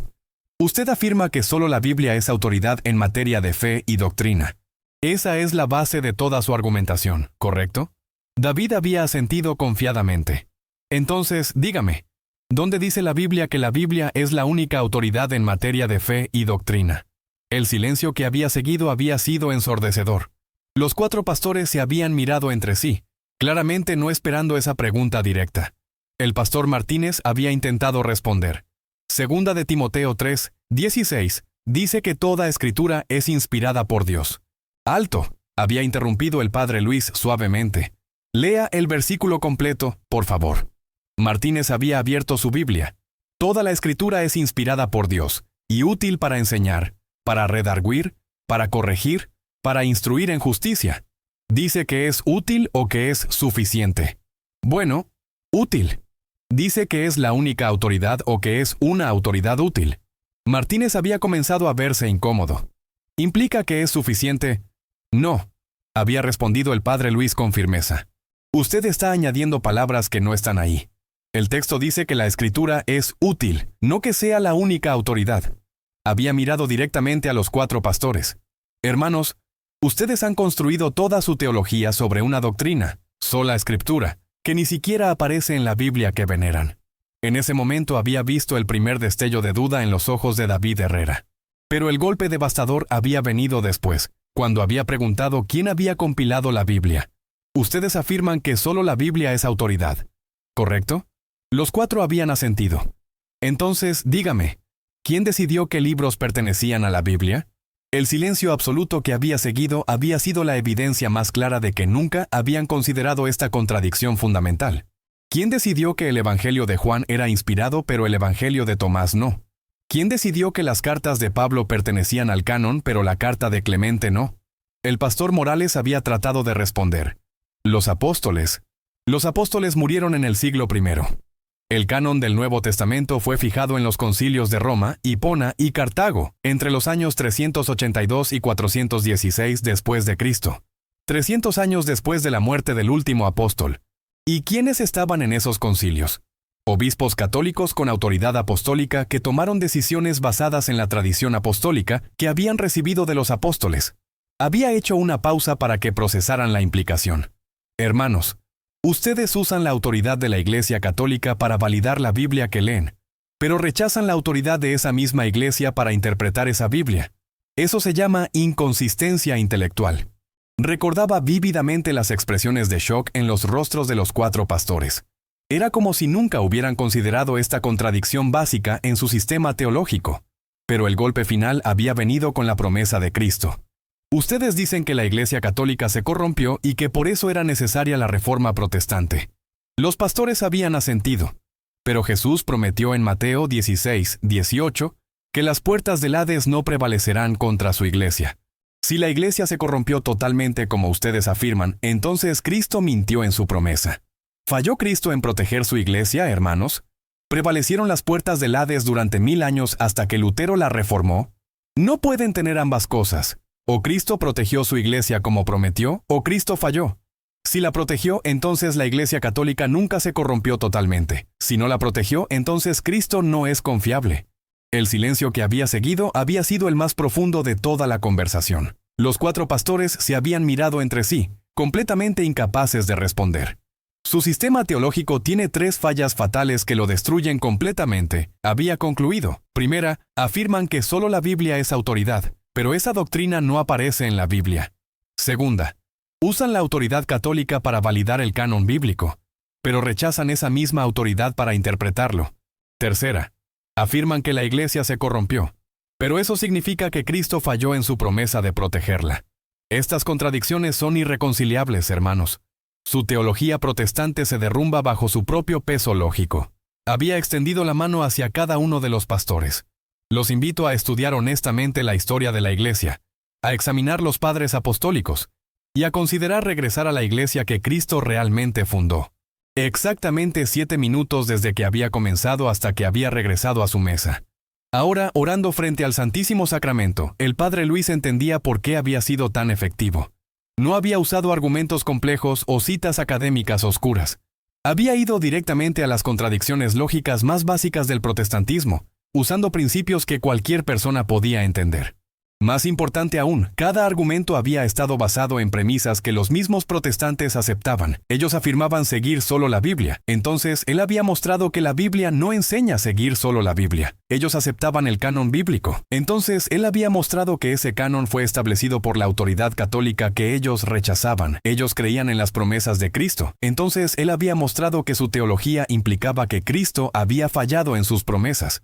Usted afirma que solo la Biblia es autoridad en materia de fe y doctrina. Esa es la base de toda su argumentación, ¿correcto? David había asentido confiadamente. Entonces, dígame, ¿dónde dice la Biblia que la Biblia es la única autoridad en materia de fe y doctrina? El silencio que había seguido había sido ensordecedor. Los 4 pastores se habían mirado entre sí, claramente no esperando esa pregunta directa. El pastor Martínez había intentado responder. Segunda de Timoteo 3, 16, dice que toda escritura es inspirada por Dios. ¡Alto!, había interrumpido el padre Luis suavemente. Lea el versículo completo, por favor. Martínez había abierto su Biblia. Toda la escritura es inspirada por Dios, y útil para enseñar, para redarguir, para corregir, para instruir en justicia. ¿Dice que es útil o que es suficiente? Bueno, útil. ¿Dice que es la única autoridad o que es una autoridad útil? Martínez había comenzado a verse incómodo. ¿Implica que es suficiente? No, había respondido el padre Luis con firmeza. Usted está añadiendo palabras que no están ahí. El texto dice que la escritura es útil, no que sea la única autoridad. Había mirado directamente a los 4 pastores. Hermanos, ustedes han construido toda su teología sobre una doctrina, sola escritura, que ni siquiera aparece en la Biblia que veneran. En ese momento había visto el primer destello de duda en los ojos de David Herrera. Pero el golpe devastador había venido después, cuando había preguntado quién había compilado la Biblia. Ustedes afirman que solo la Biblia es autoridad, ¿correcto? Los 4 habían asentido. Entonces, dígame, ¿quién decidió qué libros pertenecían a la Biblia? El silencio absoluto que había seguido había sido la evidencia más clara de que nunca habían considerado esta contradicción fundamental. ¿Quién decidió que el Evangelio de Juan era inspirado pero el Evangelio de Tomás no? ¿Quién decidió que las cartas de Pablo pertenecían al canon pero la carta de Clemente no? El pastor Morales había tratado de responder. Los apóstoles. Los apóstoles murieron en el siglo I. El canon del Nuevo Testamento fue fijado en los concilios de Roma, Hipona y Cartago, entre los años 382 y 416 después de Cristo. 300 años después de la muerte del último apóstol. ¿Y quiénes estaban en esos concilios? Obispos católicos con autoridad apostólica que tomaron decisiones basadas en la tradición apostólica que habían recibido de los apóstoles. Había hecho una pausa para que procesaran la implicación. Hermanos, ustedes usan la autoridad de la Iglesia Católica para validar la Biblia que leen, pero rechazan la autoridad de esa misma Iglesia para interpretar esa Biblia. Eso se llama inconsistencia intelectual. Recordaba vívidamente las expresiones de shock en los rostros de los 4 pastores. Era como si nunca hubieran considerado esta contradicción básica en su sistema teológico. Pero el golpe final había venido con la promesa de Cristo. Ustedes dicen que la Iglesia Católica se corrompió y que por eso era necesaria la Reforma Protestante. Los pastores habían asentido, pero Jesús prometió en Mateo 16, 18, que las puertas del Hades no prevalecerán contra su Iglesia. Si la Iglesia se corrompió totalmente como ustedes afirman, entonces Cristo mintió en su promesa. ¿Falló Cristo en proteger su Iglesia, hermanos? ¿Prevalecieron las puertas del Hades durante 1000 años hasta que Lutero la reformó? No pueden tener ambas cosas. O Cristo protegió su Iglesia como prometió, o Cristo falló. Si la protegió, entonces la Iglesia Católica nunca se corrompió totalmente. Si no la protegió, entonces Cristo no es confiable. El silencio que había seguido había sido el más profundo de toda la conversación. Los 4 pastores se habían mirado entre sí, completamente incapaces de responder. Su sistema teológico tiene 3 fallas fatales que lo destruyen completamente, había concluido. Primera, afirman que solo la Biblia es autoridad, pero esa doctrina no aparece en la Biblia. Segunda, Usan la autoridad católica para validar el canon bíblico, pero rechazan esa misma autoridad para interpretarlo. Tercera, afirman que la Iglesia se corrompió, pero eso significa que Cristo falló en su promesa de protegerla. Estas contradicciones son irreconciliables, hermanos. Su teología protestante se derrumba bajo su propio peso lógico. Había extendido la mano hacia cada uno de los pastores. Los invito a estudiar honestamente la historia de la Iglesia, a examinar los padres apostólicos y a considerar regresar a la Iglesia que Cristo realmente fundó. Exactamente 7 minutos desde que había comenzado hasta que había regresado a su mesa. Ahora, orando frente al Santísimo Sacramento, el Padre Luis entendía por qué había sido tan efectivo. No había usado argumentos complejos o citas académicas oscuras. Había ido directamente a las contradicciones lógicas más básicas del protestantismo, usando principios que cualquier persona podía entender. Más importante aún, cada argumento había estado basado en premisas que los mismos protestantes aceptaban. Ellos afirmaban seguir solo la Biblia. Entonces, él había mostrado que la Biblia no enseña a seguir solo la Biblia. Ellos aceptaban el canon bíblico. Entonces, él había mostrado que ese canon fue establecido por la autoridad católica que ellos rechazaban. Ellos creían en las promesas de Cristo. Entonces, él había mostrado que su teología implicaba que Cristo había fallado en sus promesas.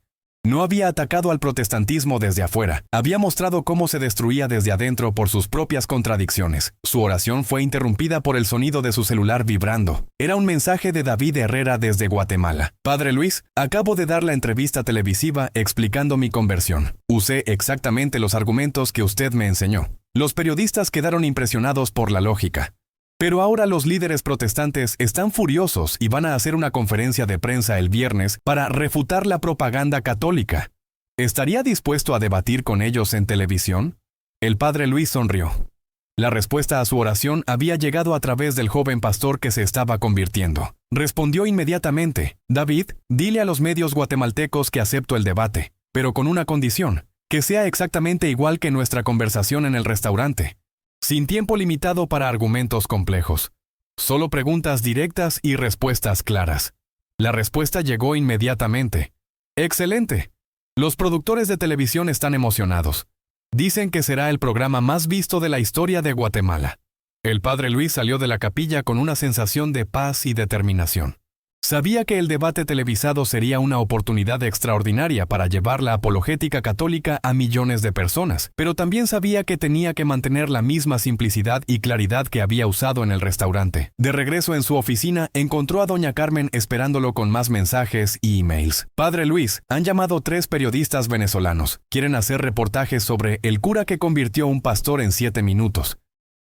No había atacado al protestantismo desde afuera. Había mostrado cómo se destruía desde adentro por sus propias contradicciones. Su oración fue interrumpida por el sonido de su celular vibrando. Era un mensaje de David Herrera desde Guatemala. Padre Luis, acabo de dar la entrevista televisiva explicando mi conversión. Usé exactamente los argumentos que usted me enseñó. Los periodistas quedaron impresionados por la lógica. Pero ahora los líderes protestantes están furiosos y van a hacer una conferencia de prensa el viernes para refutar la propaganda católica. ¿Estaría dispuesto a debatir con ellos en televisión? El Padre Luis sonrió. La respuesta a su oración había llegado a través del joven pastor que se estaba convirtiendo. Respondió inmediatamente: David, dile a los medios guatemaltecos que acepto el debate, pero con una condición, que sea exactamente igual que nuestra conversación en el restaurante. Sin tiempo limitado para argumentos complejos. Solo preguntas directas y respuestas claras. La respuesta llegó inmediatamente. ¡Excelente! Los productores de televisión están emocionados. Dicen que será el programa más visto de la historia de Guatemala. El Padre Luis salió de la capilla con una sensación de paz y determinación. Sabía que el debate televisado sería una oportunidad extraordinaria para llevar la apologética católica a millones de personas, pero también sabía que tenía que mantener la misma simplicidad y claridad que había usado en el restaurante. De regreso en su oficina, encontró a doña Carmen esperándolo con más mensajes y emails. Padre Luis, han llamado 3 periodistas venezolanos. Quieren hacer reportajes sobre el cura que convirtió un pastor en 7 minutos.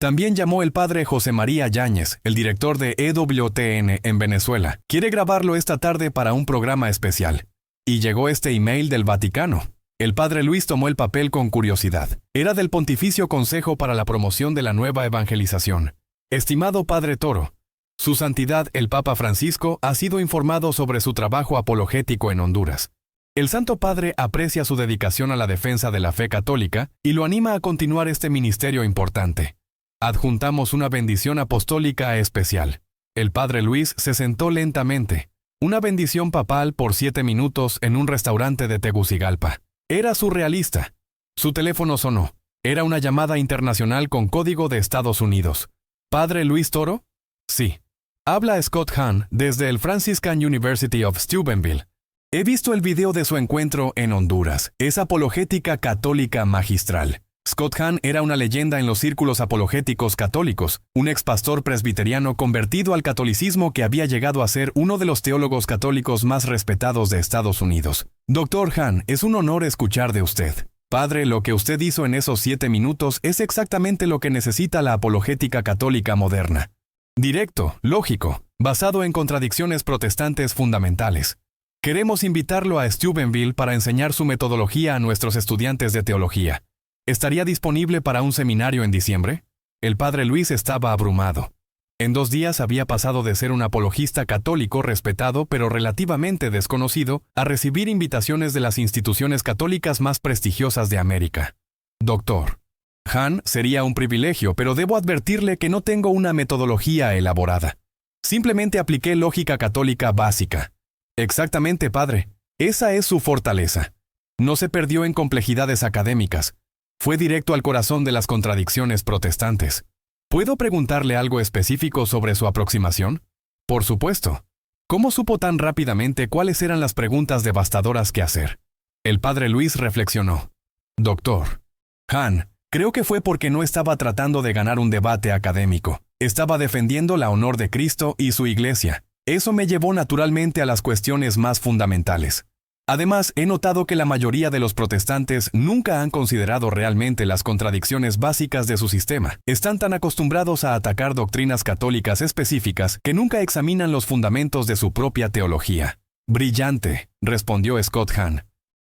También llamó el padre José María Yáñez, el director de EWTN en Venezuela. Quiere grabarlo esta tarde para un programa especial. Y llegó este email del Vaticano. El Padre Luis tomó el papel con curiosidad. Era del Pontificio Consejo para la Promoción de la Nueva Evangelización. Estimado Padre Toro, Su Santidad el Papa Francisco ha sido informado sobre su trabajo apologético en Honduras. El Santo Padre aprecia su dedicación a la defensa de la fe católica y lo anima a continuar este ministerio importante. Adjuntamos una bendición apostólica especial. El Padre Luis se sentó lentamente. Una bendición papal por 7 minutos en un restaurante de Tegucigalpa. Era surrealista. Su teléfono sonó. Era una llamada internacional con código de Estados Unidos. ¿Padre Luis Toro? Sí. Habla Scott Hahn desde el Franciscan University of Steubenville. He visto el video de su encuentro en Honduras. Es apologética católica magistral. Scott Hahn era una leyenda en los círculos apologéticos católicos, un expastor presbiteriano convertido al catolicismo que había llegado a ser uno de los teólogos católicos más respetados de Estados Unidos. Dr. Hahn, es un honor escuchar de usted. Padre, lo que usted hizo en esos 7 minutos es exactamente lo que necesita la apologética católica moderna. Directo, lógico, basado en contradicciones protestantes fundamentales. Queremos invitarlo a Steubenville para enseñar su metodología a nuestros estudiantes de teología. ¿Estaría disponible para un seminario en diciembre? El Padre Luis estaba abrumado. En 2 días había pasado de ser un apologista católico respetado pero relativamente desconocido a recibir invitaciones de las instituciones católicas más prestigiosas de América. Doctor Hahn, sería un privilegio, pero debo advertirle que no tengo una metodología elaborada. Simplemente apliqué lógica católica básica. Exactamente, padre. Esa es su fortaleza. No se perdió en complejidades académicas. Fue directo al corazón de las contradicciones protestantes. ¿Puedo preguntarle algo específico sobre su aproximación? Por supuesto. ¿Cómo supo tan rápidamente cuáles eran las preguntas devastadoras que hacer? El padre Luis reflexionó. Doctor Hahn, creo que fue porque no estaba tratando de ganar un debate académico. Estaba defendiendo la honor de Cristo y su iglesia. Eso me llevó naturalmente a las cuestiones más fundamentales. Además, he notado que la mayoría de los protestantes nunca han considerado realmente las contradicciones básicas de su sistema. Están tan acostumbrados a atacar doctrinas católicas específicas que nunca examinan los fundamentos de su propia teología. Brillante, respondió Scott Hahn.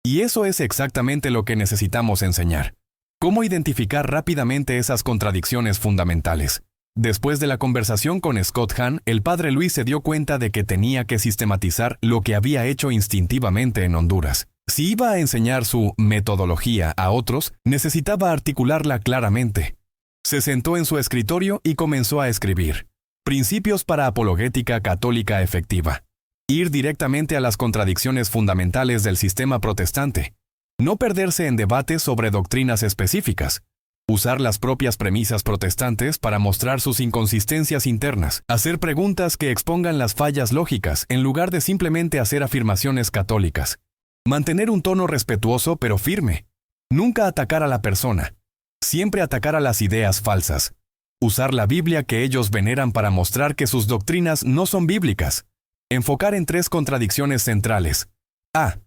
Y eso es exactamente lo que necesitamos enseñar. ¿Cómo identificar rápidamente esas contradicciones fundamentales? Después de la conversación con Scott Hahn, el padre Luis se dio cuenta de que tenía que sistematizar lo que había hecho instintivamente en Honduras. Si iba a enseñar su metodología a otros, necesitaba articularla claramente. Se sentó en su escritorio y comenzó a escribir. Principios para apologética católica efectiva. Ir directamente a las contradicciones fundamentales del sistema protestante. No perderse en debates sobre doctrinas específicas. Usar las propias premisas protestantes para mostrar sus inconsistencias internas. Hacer preguntas que expongan las fallas lógicas en lugar de simplemente hacer afirmaciones católicas. Mantener un tono respetuoso pero firme. Nunca atacar a la persona. Siempre atacar a las ideas falsas. Usar la Biblia que ellos veneran para mostrar que sus doctrinas no son bíblicas. Enfocar en 3 contradicciones centrales. A.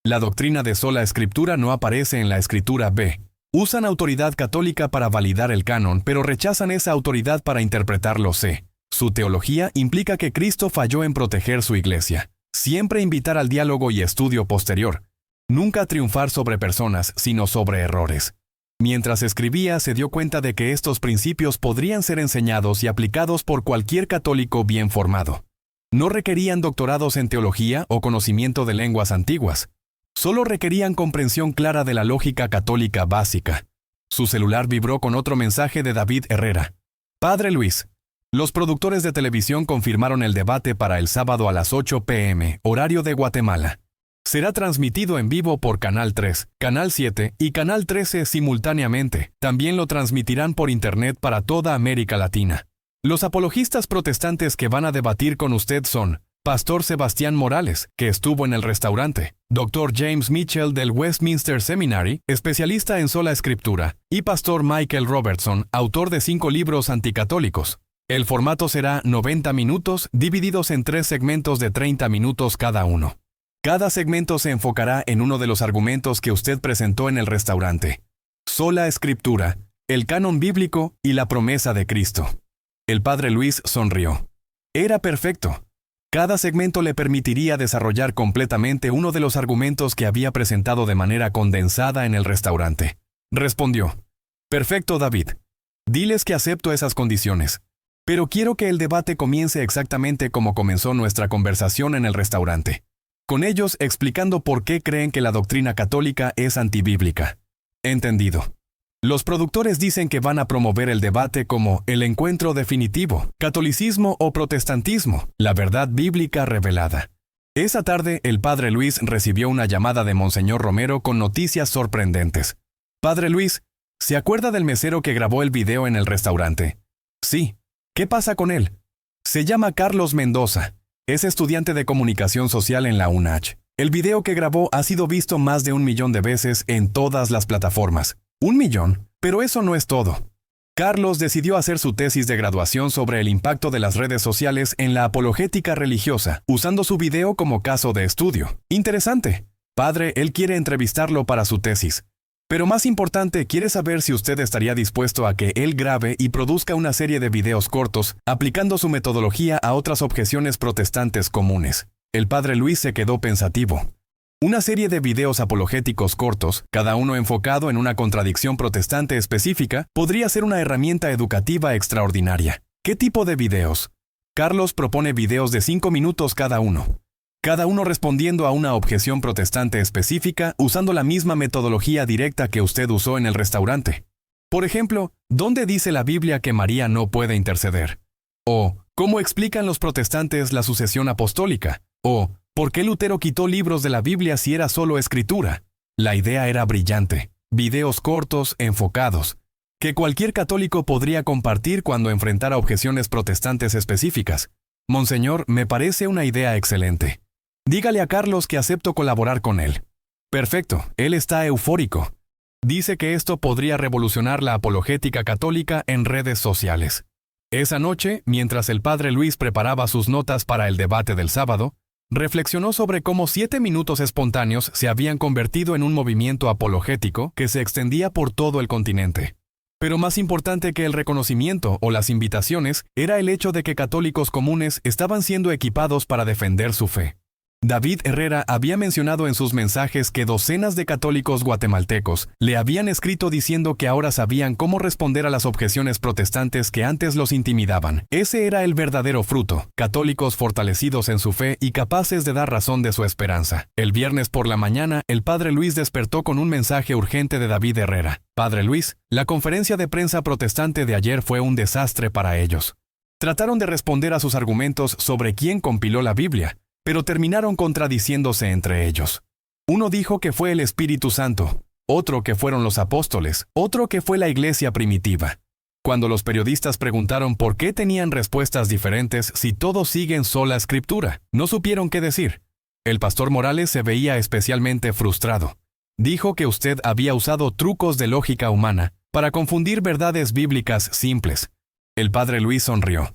La doctrina de sola escritura no aparece en la escritura. B. Usan autoridad católica para validar el canon, pero rechazan esa autoridad para interpretarlo. C. Su teología implica que Cristo falló en proteger su iglesia. Siempre invitar al diálogo y estudio posterior. Nunca triunfar sobre personas, sino sobre errores. Mientras escribía, se dio cuenta de que estos principios podrían ser enseñados y aplicados por cualquier católico bien formado. No requerían doctorados en teología o conocimiento de lenguas antiguas. Solo requerían comprensión clara de la lógica católica básica. Su celular vibró con otro mensaje de David Herrera. Padre Luis, los productores de televisión confirmaron el debate para el sábado a las 8 p.m., horario de Guatemala. Será transmitido en vivo por Canal 3, Canal 7 y Canal 13 simultáneamente. También lo transmitirán por Internet para toda América Latina. Los apologistas protestantes que van a debatir con usted son Pastor Sebastián Morales, que estuvo en el restaurante, Dr. James Mitchell del Westminster Seminary, especialista en sola escritura, y Pastor Michael Robertson, autor de 5 libros anticatólicos. El formato será 90 minutos, divididos en 3 segmentos de 30 minutos cada uno. Cada segmento se enfocará en uno de los argumentos que usted presentó en el restaurante. Sola escritura, el canon bíblico y la promesa de Cristo. El padre Luis sonrió. Era perfecto. Cada segmento le permitiría desarrollar completamente uno de los argumentos que había presentado de manera condensada en el restaurante. Respondió. Perfecto, David. Diles que acepto esas condiciones. Pero quiero que el debate comience exactamente como comenzó nuestra conversación en el restaurante. Con ellos explicando por qué creen que la doctrina católica es antibíblica. Entendido. Los productores dicen que van a promover el debate como el encuentro definitivo, catolicismo o protestantismo, la verdad bíblica revelada. Esa tarde, el padre Luis recibió una llamada de Monseñor Romero con noticias sorprendentes. Padre Luis, ¿se acuerda del mesero que grabó el video en el restaurante? Sí. ¿Qué pasa con él? Se llama Carlos Mendoza. Es estudiante de comunicación social en la UNACH. El video que grabó ha sido visto más de 1 millón de veces en todas las plataformas. 1 millón, pero eso no es todo. Carlos decidió hacer su tesis de graduación sobre el impacto de las redes sociales en la apologética religiosa, usando su video como caso de estudio. Interesante. Padre, él quiere entrevistarlo para su tesis. Pero más importante, quiere saber si usted estaría dispuesto a que él grabe y produzca una serie de videos cortos, aplicando su metodología a otras objeciones protestantes comunes. El padre Luis se quedó pensativo. Una serie de videos apologéticos cortos, cada uno enfocado en una contradicción protestante específica, podría ser una herramienta educativa extraordinaria. ¿Qué tipo de videos? Carlos propone videos de 5 minutos cada uno respondiendo a una objeción protestante específica usando la misma metodología directa que usted usó en el restaurante. Por ejemplo, ¿dónde dice la Biblia que María no puede interceder? O, ¿cómo explican los protestantes la sucesión apostólica? O, ¿por qué Lutero quitó libros de la Biblia si era solo escritura? La idea era brillante. Videos cortos, enfocados. que cualquier católico podría compartir cuando enfrentara objeciones protestantes específicas. Monseñor, me parece una idea excelente. Dígale a Carlos que acepto colaborar con él. Perfecto, él está eufórico. Dice que esto podría revolucionar la apologética católica en redes sociales. Esa noche, mientras el padre Luis preparaba sus notas para el debate del sábado, reflexionó sobre cómo 7 minutos espontáneos se habían convertido en un movimiento apologético que se extendía por todo el continente. Pero más importante que el reconocimiento o las invitaciones era el hecho de que católicos comunes estaban siendo equipados para defender su fe. David Herrera había mencionado en sus mensajes que docenas de católicos guatemaltecos le habían escrito diciendo que ahora sabían cómo responder a las objeciones protestantes que antes los intimidaban. Ese era el verdadero fruto, católicos fortalecidos en su fe y capaces de dar razón de su esperanza. El viernes por la mañana, el padre Luis despertó con un mensaje urgente de David Herrera. Padre Luis, la conferencia de prensa protestante de ayer fue un desastre para ellos. Trataron de responder a sus argumentos sobre quién compiló la Biblia, pero terminaron contradiciéndose entre ellos. Uno dijo que fue el Espíritu Santo, otro que fueron los apóstoles, otro que fue la iglesia primitiva. Cuando los periodistas preguntaron por qué tenían respuestas diferentes si todos siguen sola escritura, no supieron qué decir. El pastor Morales se veía especialmente frustrado. Dijo que usted había usado trucos de lógica humana para confundir verdades bíblicas simples. El padre Luis sonrió.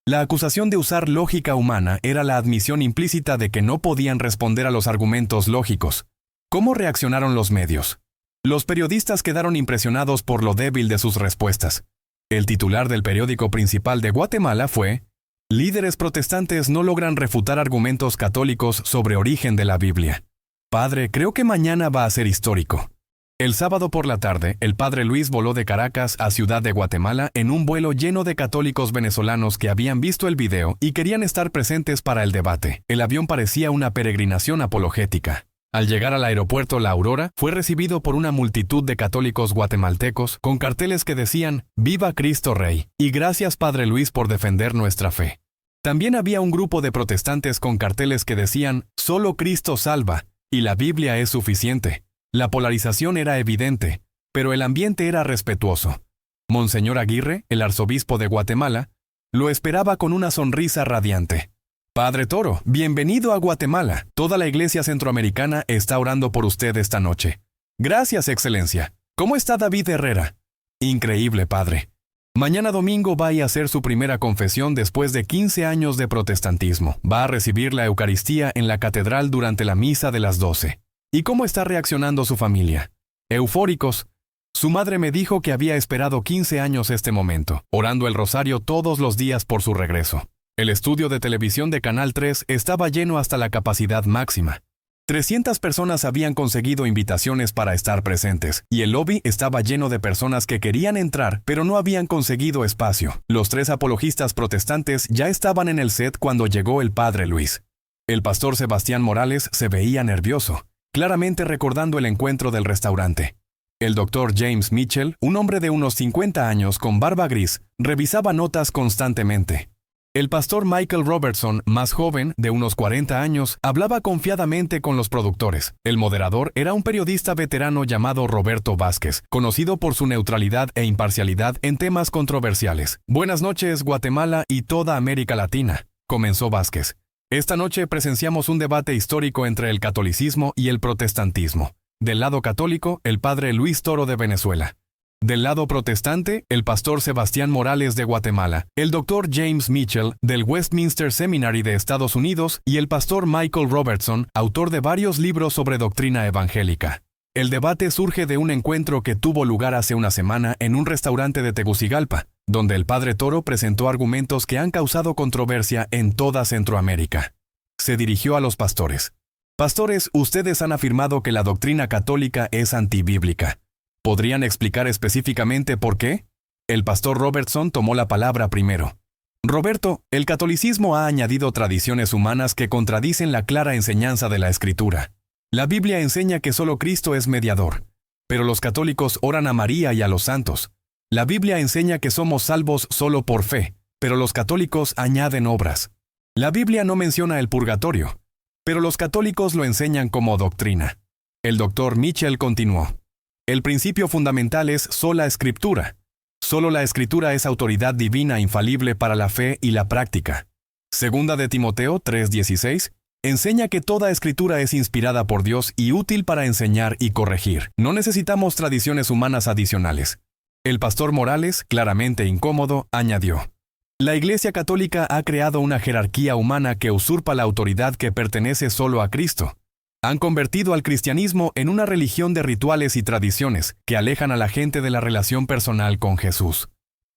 La acusación de usar lógica humana era la admisión implícita de que no podían responder a los argumentos lógicos. ¿Cómo reaccionaron los medios? Los periodistas quedaron impresionados por lo débil de sus respuestas. El titular del periódico principal de Guatemala fue: líderes protestantes no logran refutar argumentos católicos sobre origen de la Biblia. Padre, creo que mañana va a ser histórico. El sábado por la tarde, el padre Luis voló de Caracas a Ciudad de Guatemala en un vuelo lleno de católicos venezolanos que habían visto el video y querían estar presentes para el debate. El avión parecía una peregrinación apologética. Al llegar al aeropuerto La Aurora, fue recibido por una multitud de católicos guatemaltecos con carteles que decían «Viva Cristo Rey» y «Gracias Padre Luis por defender nuestra fe». También había un grupo de protestantes con carteles que decían «Solo Cristo salva» y «La Biblia es suficiente». La polarización era evidente, pero el ambiente era respetuoso. Monseñor Aguirre, el arzobispo de Guatemala, lo esperaba con una sonrisa radiante. Padre Toro, bienvenido a Guatemala. Toda la iglesia centroamericana está orando por usted esta noche. Gracias, Excelencia. ¿Cómo está David Herrera? Increíble, padre. Mañana domingo va a hacer su primera confesión después de 15 años de protestantismo. Va a recibir la Eucaristía en la catedral durante la misa de las 12. ¿Y cómo está reaccionando su familia? Eufóricos. Su madre me dijo que había esperado 15 años este momento, orando el rosario todos los días por su regreso. El estudio de televisión de Canal 3 estaba lleno hasta la capacidad máxima. 300 personas habían conseguido invitaciones para estar presentes, y el lobby estaba lleno de personas que querían entrar, pero no habían conseguido espacio. Los 3 apologistas protestantes ya estaban en el set cuando llegó el padre Luis. El pastor Sebastián Morales se veía nervioso, claramente recordando el encuentro del restaurante. El doctor James Mitchell, un hombre de unos 50 años con barba gris, revisaba notas constantemente. El pastor Michael Robertson, más joven, de unos 40 años, hablaba confiadamente con los productores. El moderador era un periodista veterano llamado Roberto Vázquez, conocido por su neutralidad e imparcialidad en temas controversiales. Buenas noches, Guatemala y toda América Latina, comenzó Vázquez. Esta noche presenciamos un debate histórico entre el catolicismo y el protestantismo. Del lado católico, el padre Luis Toro de Venezuela. Del lado protestante, el pastor Sebastián Morales de Guatemala, el doctor James Mitchell del Westminster Seminary de Estados Unidos y el pastor Michael Robertson, autor de varios libros sobre doctrina evangélica. El debate surge de un encuentro que tuvo lugar hace una semana en un restaurante de Tegucigalpa, donde el padre Toro presentó argumentos que han causado controversia en toda Centroamérica. Se dirigió a los pastores. Pastores, ustedes han afirmado que la doctrina católica es antibíblica. ¿Podrían explicar específicamente por qué? El pastor Robertson tomó la palabra primero. Roberto, el catolicismo ha añadido tradiciones humanas que contradicen la clara enseñanza de la Escritura. La Biblia enseña que solo Cristo es mediador, pero los católicos oran a María y a los santos. La Biblia enseña que somos salvos solo por fe, pero los católicos añaden obras. La Biblia no menciona el purgatorio, pero los católicos lo enseñan como doctrina. El doctor Mitchell continuó. El principio fundamental es sola escritura. Solo la Escritura es autoridad divina infalible para la fe y la práctica. Segunda de Timoteo 3:16 enseña que toda Escritura es inspirada por Dios y útil para enseñar y corregir. No necesitamos tradiciones humanas adicionales. El pastor Morales, claramente incómodo, añadió: la Iglesia Católica ha creado una jerarquía humana que usurpa la autoridad que pertenece solo a Cristo. Han convertido al cristianismo en una religión de rituales y tradiciones que alejan a la gente de la relación personal con Jesús.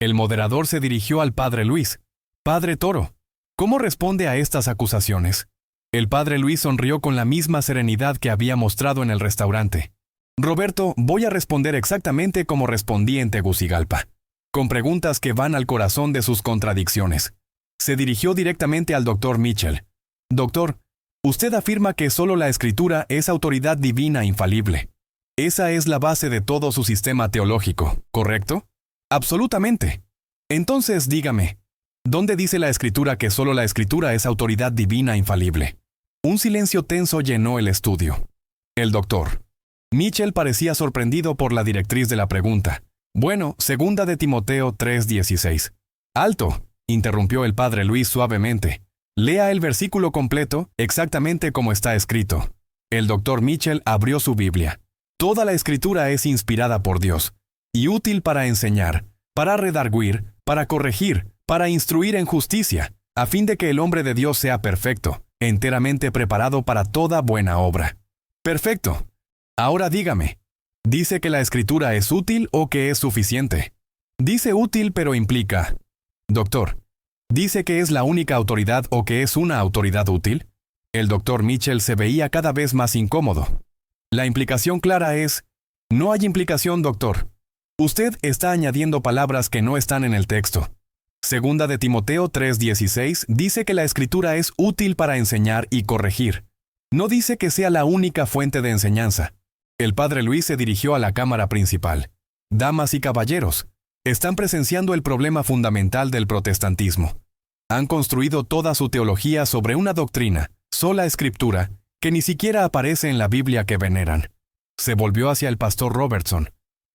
El moderador se dirigió al padre Luis. Padre Toro, ¿cómo responde a estas acusaciones? El padre Luis sonrió con la misma serenidad que había mostrado en el restaurante. Roberto, voy a responder exactamente como respondí en Tegucigalpa, con preguntas que van al corazón de sus contradicciones. Se dirigió directamente al doctor Mitchell. Doctor, usted afirma que solo la Escritura es autoridad divina infalible. Esa es la base de todo su sistema teológico, ¿correcto? Absolutamente. Entonces dígame, ¿dónde dice la Escritura que solo la Escritura es autoridad divina infalible? Un silencio tenso llenó el estudio. El doctor Mitchell parecía sorprendido por la directriz de la pregunta. Bueno, segunda de Timoteo 3:16. ¡Alto!, interrumpió el padre Luis suavemente. Lea el versículo completo, exactamente como está escrito. El doctor Mitchell abrió su Biblia. Toda la Escritura es inspirada por Dios y útil para enseñar, para redarguir, para corregir, para instruir en justicia, a fin de que el hombre de Dios sea perfecto, enteramente preparado para toda buena obra. Perfecto. Ahora dígame, ¿dice que la Escritura es útil o que es suficiente? Dice útil, pero implica. Doctor, ¿dice que es la única autoridad o que es una autoridad útil? El doctor Mitchell se veía cada vez más incómodo. La implicación clara es: no hay implicación, doctor. Usted está añadiendo palabras que no están en el texto. Segunda de Timoteo 3:16 dice que la Escritura es útil para enseñar y corregir. No dice que sea la única fuente de enseñanza. El padre Luis se dirigió a la cámara principal. Damas y caballeros, están presenciando el problema fundamental del protestantismo. Han construido toda su teología sobre una doctrina, sola Escritura, que ni siquiera aparece en la Biblia que veneran. Se volvió hacia el pastor Robertson.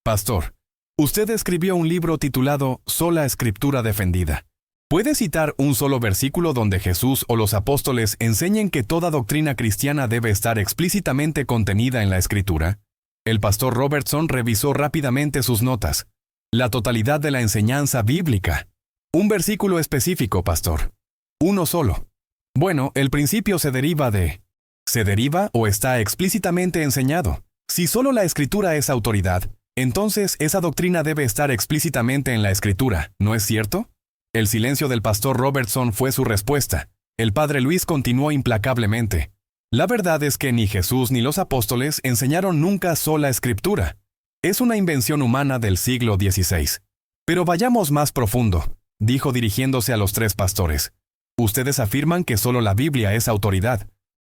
Pastor, usted escribió un libro titulado Sola Escritura defendida. ¿Puede citar un solo versículo donde Jesús o los apóstoles enseñen que toda doctrina cristiana debe estar explícitamente contenida en la Escritura? El pastor Robertson revisó rápidamente sus notas. La totalidad de la enseñanza bíblica. Un versículo específico, pastor. Uno solo. Bueno, el principio se deriva de... ¿Se deriva o está explícitamente enseñado? Si solo la Escritura es autoridad, entonces esa doctrina debe estar explícitamente en la Escritura, ¿no es cierto? El silencio del pastor Robertson fue su respuesta. El padre Luis continuó implacablemente. La verdad es que ni Jesús ni los apóstoles enseñaron nunca sola Escritura. Es una invención humana del siglo XVI. Pero vayamos más profundo, dijo dirigiéndose a los tres pastores. Ustedes afirman que solo la Biblia es autoridad.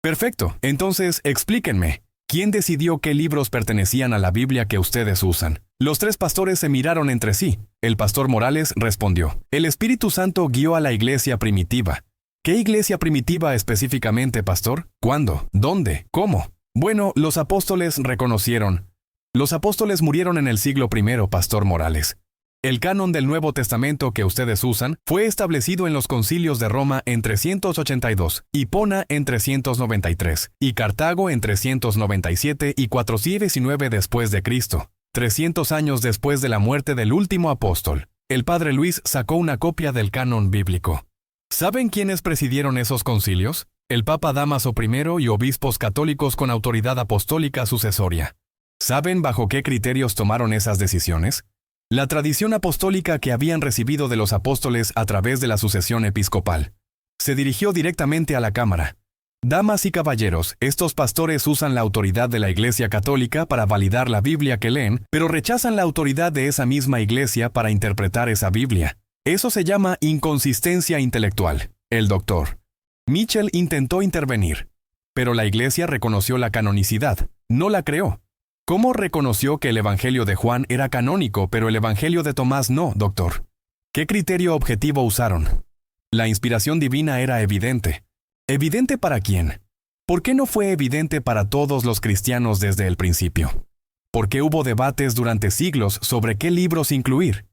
Perfecto, entonces explíquenme. ¿Quién decidió qué libros pertenecían a la Biblia que ustedes usan? Los tres pastores se miraron entre sí. El pastor Morales respondió: el Espíritu Santo guió a la iglesia primitiva. ¿Qué iglesia primitiva específicamente, pastor? ¿Cuándo? ¿Dónde? ¿Cómo? Bueno, los apóstoles reconocieron. Los apóstoles murieron en el siglo I, pastor Morales. El canon del Nuevo Testamento que ustedes usan fue establecido en los concilios de Roma en 382, Hipona en 393, y Cartago en 397 y 419 después de Cristo, 300 años después de la muerte del último apóstol. El padre Luis sacó una copia del canon bíblico. ¿Saben quiénes presidieron esos concilios? El Papa Dámaso I y obispos católicos con autoridad apostólica sucesoria. ¿Saben bajo qué criterios tomaron esas decisiones? La tradición apostólica que habían recibido de los apóstoles a través de la sucesión episcopal. Se dirigió directamente a la cámara. Damas y caballeros, estos pastores usan la autoridad de la Iglesia Católica para validar la Biblia que leen, pero rechazan la autoridad de esa misma Iglesia para interpretar esa Biblia. Eso se llama inconsistencia intelectual. El doctor Mitchell intentó intervenir, pero la Iglesia reconoció la canonicidad, no la creó. ¿Cómo reconoció que el Evangelio de Juan era canónico, pero el Evangelio de Tomás no, doctor? ¿Qué criterio objetivo usaron? La inspiración divina era evidente. ¿Evidente para quién? ¿Por qué no fue evidente para todos los cristianos desde el principio? ¿Por qué hubo debates durante siglos sobre qué libros incluir?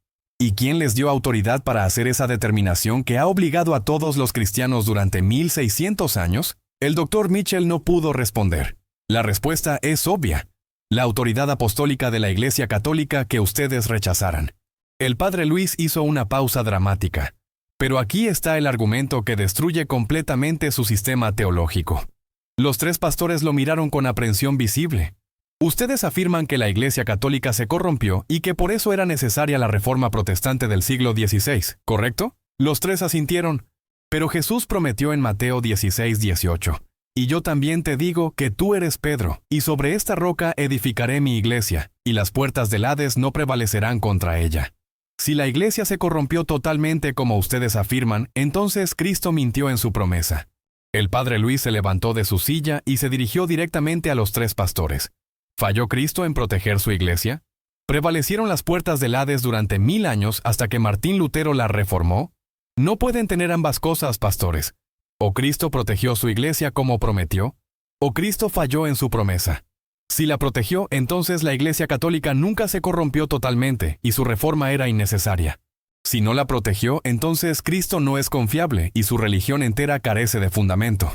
¿Y quién les dio autoridad para hacer esa determinación que ha obligado a todos los cristianos durante 1600 años? El Dr. Mitchell no pudo responder. La respuesta es obvia: la autoridad apostólica de la Iglesia Católica que ustedes rechazaran. El padre Luis hizo una pausa dramática. Pero aquí está el argumento que destruye completamente su sistema teológico. Los tres pastores lo miraron con aprensión visible. Ustedes afirman que la Iglesia Católica se corrompió y que por eso era necesaria la Reforma Protestante del siglo XVI, ¿correcto? Los tres asintieron. Pero Jesús prometió en Mateo 16:18. Y yo también te digo que tú eres Pedro, y sobre esta roca edificaré mi iglesia, y las puertas del Hades no prevalecerán contra ella. Si la iglesia se corrompió totalmente como ustedes afirman, entonces Cristo mintió en su promesa. El padre Luis se levantó de su silla y se dirigió directamente a los tres pastores. ¿Falló Cristo en proteger su iglesia? ¿Prevalecieron las puertas del Hades durante 1000 años hasta que Martín Lutero la reformó? No pueden tener ambas cosas, pastores. ¿O Cristo protegió su iglesia como prometió? ¿O Cristo falló en su promesa? Si la protegió, entonces la Iglesia Católica nunca se corrompió totalmente y su reforma era innecesaria. Si no la protegió, entonces Cristo no es confiable y su religión entera carece de fundamento.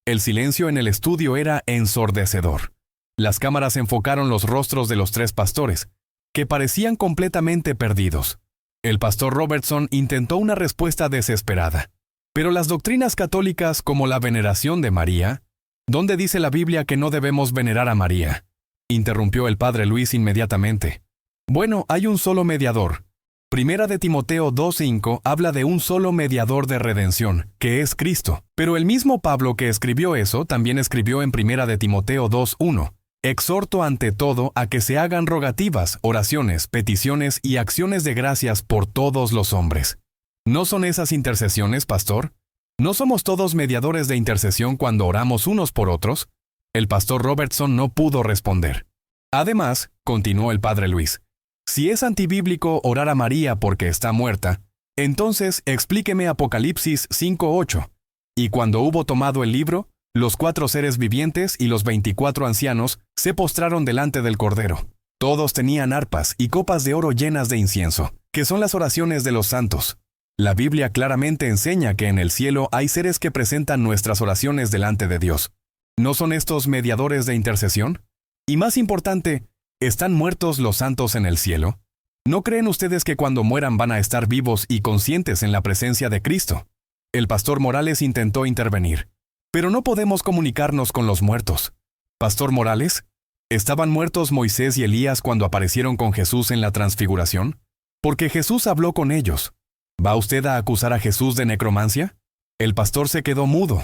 El silencio en el estudio era ensordecedor. Las cámaras enfocaron los rostros de los tres pastores, que parecían completamente perdidos. El pastor Robertson intentó una respuesta desesperada. Pero las doctrinas católicas, como la veneración de María, ¿dónde dice la Biblia que no debemos venerar a María?, interrumpió el padre Luis inmediatamente. Bueno, hay un solo mediador. Primera de Timoteo 2:5 habla de un solo mediador de redención, que es Cristo. Pero el mismo Pablo que escribió eso también escribió en Primera de Timoteo 2:1. Exhorto ante todo a que se hagan rogativas, oraciones, peticiones y acciones de gracias por todos los hombres. ¿No son esas intercesiones, pastor? ¿No somos todos mediadores de intercesión cuando oramos unos por otros? El pastor Robertson no pudo responder. Además, continuó el padre Luis, si es antibíblico orar a María porque está muerta, entonces explíqueme Apocalipsis 5:8. Y cuando hubo tomado el libro, los 4 seres vivientes y los 24 ancianos se postraron delante del Cordero. Todos tenían arpas y copas de oro llenas de incienso, que son las oraciones de los santos. La Biblia claramente enseña que en el cielo hay seres que presentan nuestras oraciones delante de Dios. ¿No son estos mediadores de intercesión? Y más importante, ¿están muertos los santos en el cielo? ¿No creen ustedes que cuando mueran van a estar vivos y conscientes en la presencia de Cristo? El pastor Morales intentó intervenir. Pero no podemos comunicarnos con los muertos. Pastor Morales, ¿estaban muertos Moisés y Elías cuando aparecieron con Jesús en la transfiguración? Porque Jesús habló con ellos. ¿Va usted a acusar a Jesús de necromancia? El pastor se quedó mudo.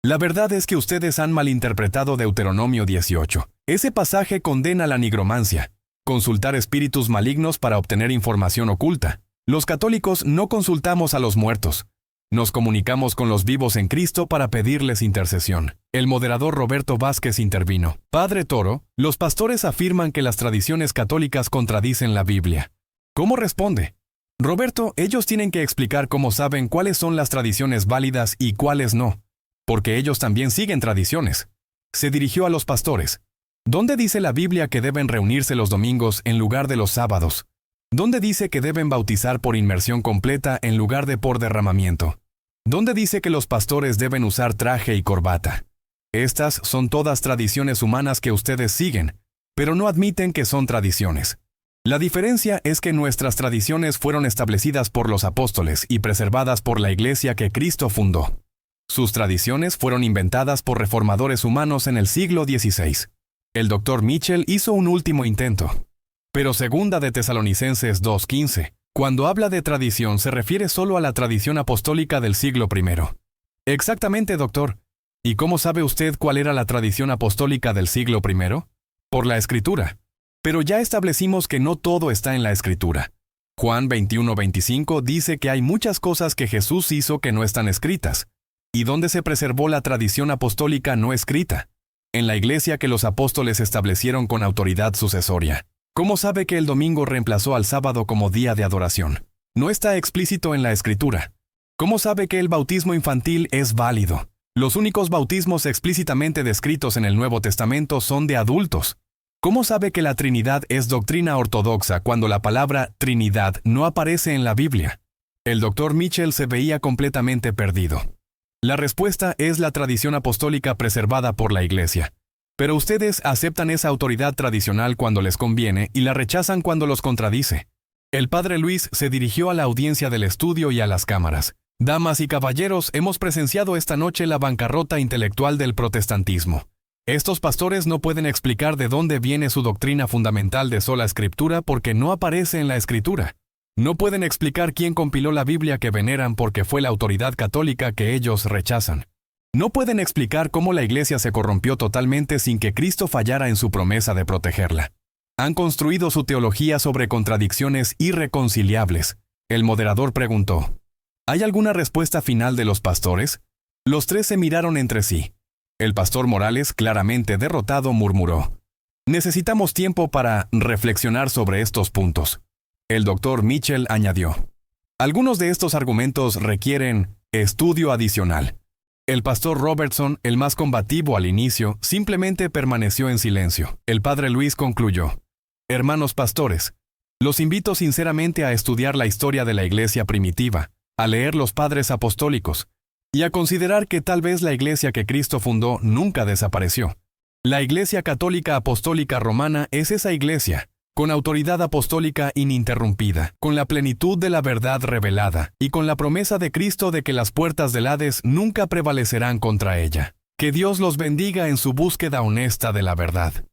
La verdad es que ustedes han malinterpretado Deuteronomio 18. Ese pasaje condena la nigromancia, consultar espíritus malignos para obtener información oculta. Los católicos no consultamos a los muertos. Nos comunicamos con los vivos en Cristo para pedirles intercesión. El moderador Roberto Vázquez intervino. Padre Toro, los pastores afirman que las tradiciones católicas contradicen la Biblia. ¿Cómo responde? Roberto, ellos tienen que explicar cómo saben cuáles son las tradiciones válidas y cuáles no, porque ellos también siguen tradiciones. Se dirigió a los pastores. ¿Dónde dice la Biblia que deben reunirse los domingos en lugar de los sábados? ¿Dónde dice que deben bautizar por inmersión completa en lugar de por derramamiento? ¿Dónde dice que los pastores deben usar traje y corbata? Estas son todas tradiciones humanas que ustedes siguen, pero no admiten que son tradiciones. La diferencia es que nuestras tradiciones fueron establecidas por los apóstoles y preservadas por la iglesia que Cristo fundó. Sus tradiciones fueron inventadas por reformadores humanos en el siglo XVI. El Dr. Mitchell hizo un último intento. Pero segunda de Tesalonicenses 2:15, cuando habla de tradición se refiere solo a la tradición apostólica del siglo I. Exactamente, doctor. ¿Y cómo sabe usted cuál era la tradición apostólica del siglo I? Por la Escritura. Pero ya establecimos que no todo está en la Escritura. Juan 21:25 dice que hay muchas cosas que Jesús hizo que no están escritas. ¿Y dónde se preservó la tradición apostólica no escrita? En la iglesia que los apóstoles establecieron con autoridad sucesoria. ¿Cómo sabe que el domingo reemplazó al sábado como día de adoración? No está explícito en la Escritura. ¿Cómo sabe que el bautismo infantil es válido? Los únicos bautismos explícitamente descritos en el Nuevo Testamento son de adultos. ¿Cómo sabe que la Trinidad es doctrina ortodoxa cuando la palabra Trinidad no aparece en la Biblia? El Dr. Mitchell se veía completamente perdido. La respuesta es la tradición apostólica preservada por la Iglesia. Pero ustedes aceptan esa autoridad tradicional cuando les conviene y la rechazan cuando los contradice. El padre Luis se dirigió a la audiencia del estudio y a las cámaras. Damas y caballeros, hemos presenciado esta noche la bancarrota intelectual del protestantismo. Estos pastores no pueden explicar de dónde viene su doctrina fundamental de sola escritura porque no aparece en la escritura. No pueden explicar quién compiló la Biblia que veneran porque fue la autoridad católica que ellos rechazan. No pueden explicar cómo la Iglesia se corrompió totalmente sin que Cristo fallara en su promesa de protegerla. Han construido su teología sobre contradicciones irreconciliables. El moderador preguntó, ¿hay alguna respuesta final de los pastores? Los tres se miraron entre sí. El pastor Morales, claramente derrotado, murmuró, necesitamos tiempo para reflexionar sobre estos puntos. El Dr. Mitchell añadió, algunos de estos argumentos requieren estudio adicional. El pastor Robertson, el más combativo al inicio, simplemente permaneció en silencio. El padre Luis concluyó, hermanos pastores, los invito sinceramente a estudiar la historia de la Iglesia primitiva, a leer los padres apostólicos, y a considerar que tal vez la Iglesia que Cristo fundó nunca desapareció. La Iglesia Católica Apostólica Romana es esa Iglesia, con autoridad apostólica ininterrumpida, con la plenitud de la verdad revelada, y con la promesa de Cristo de que las puertas del Hades nunca prevalecerán contra ella. Que Dios los bendiga en su búsqueda honesta de la verdad.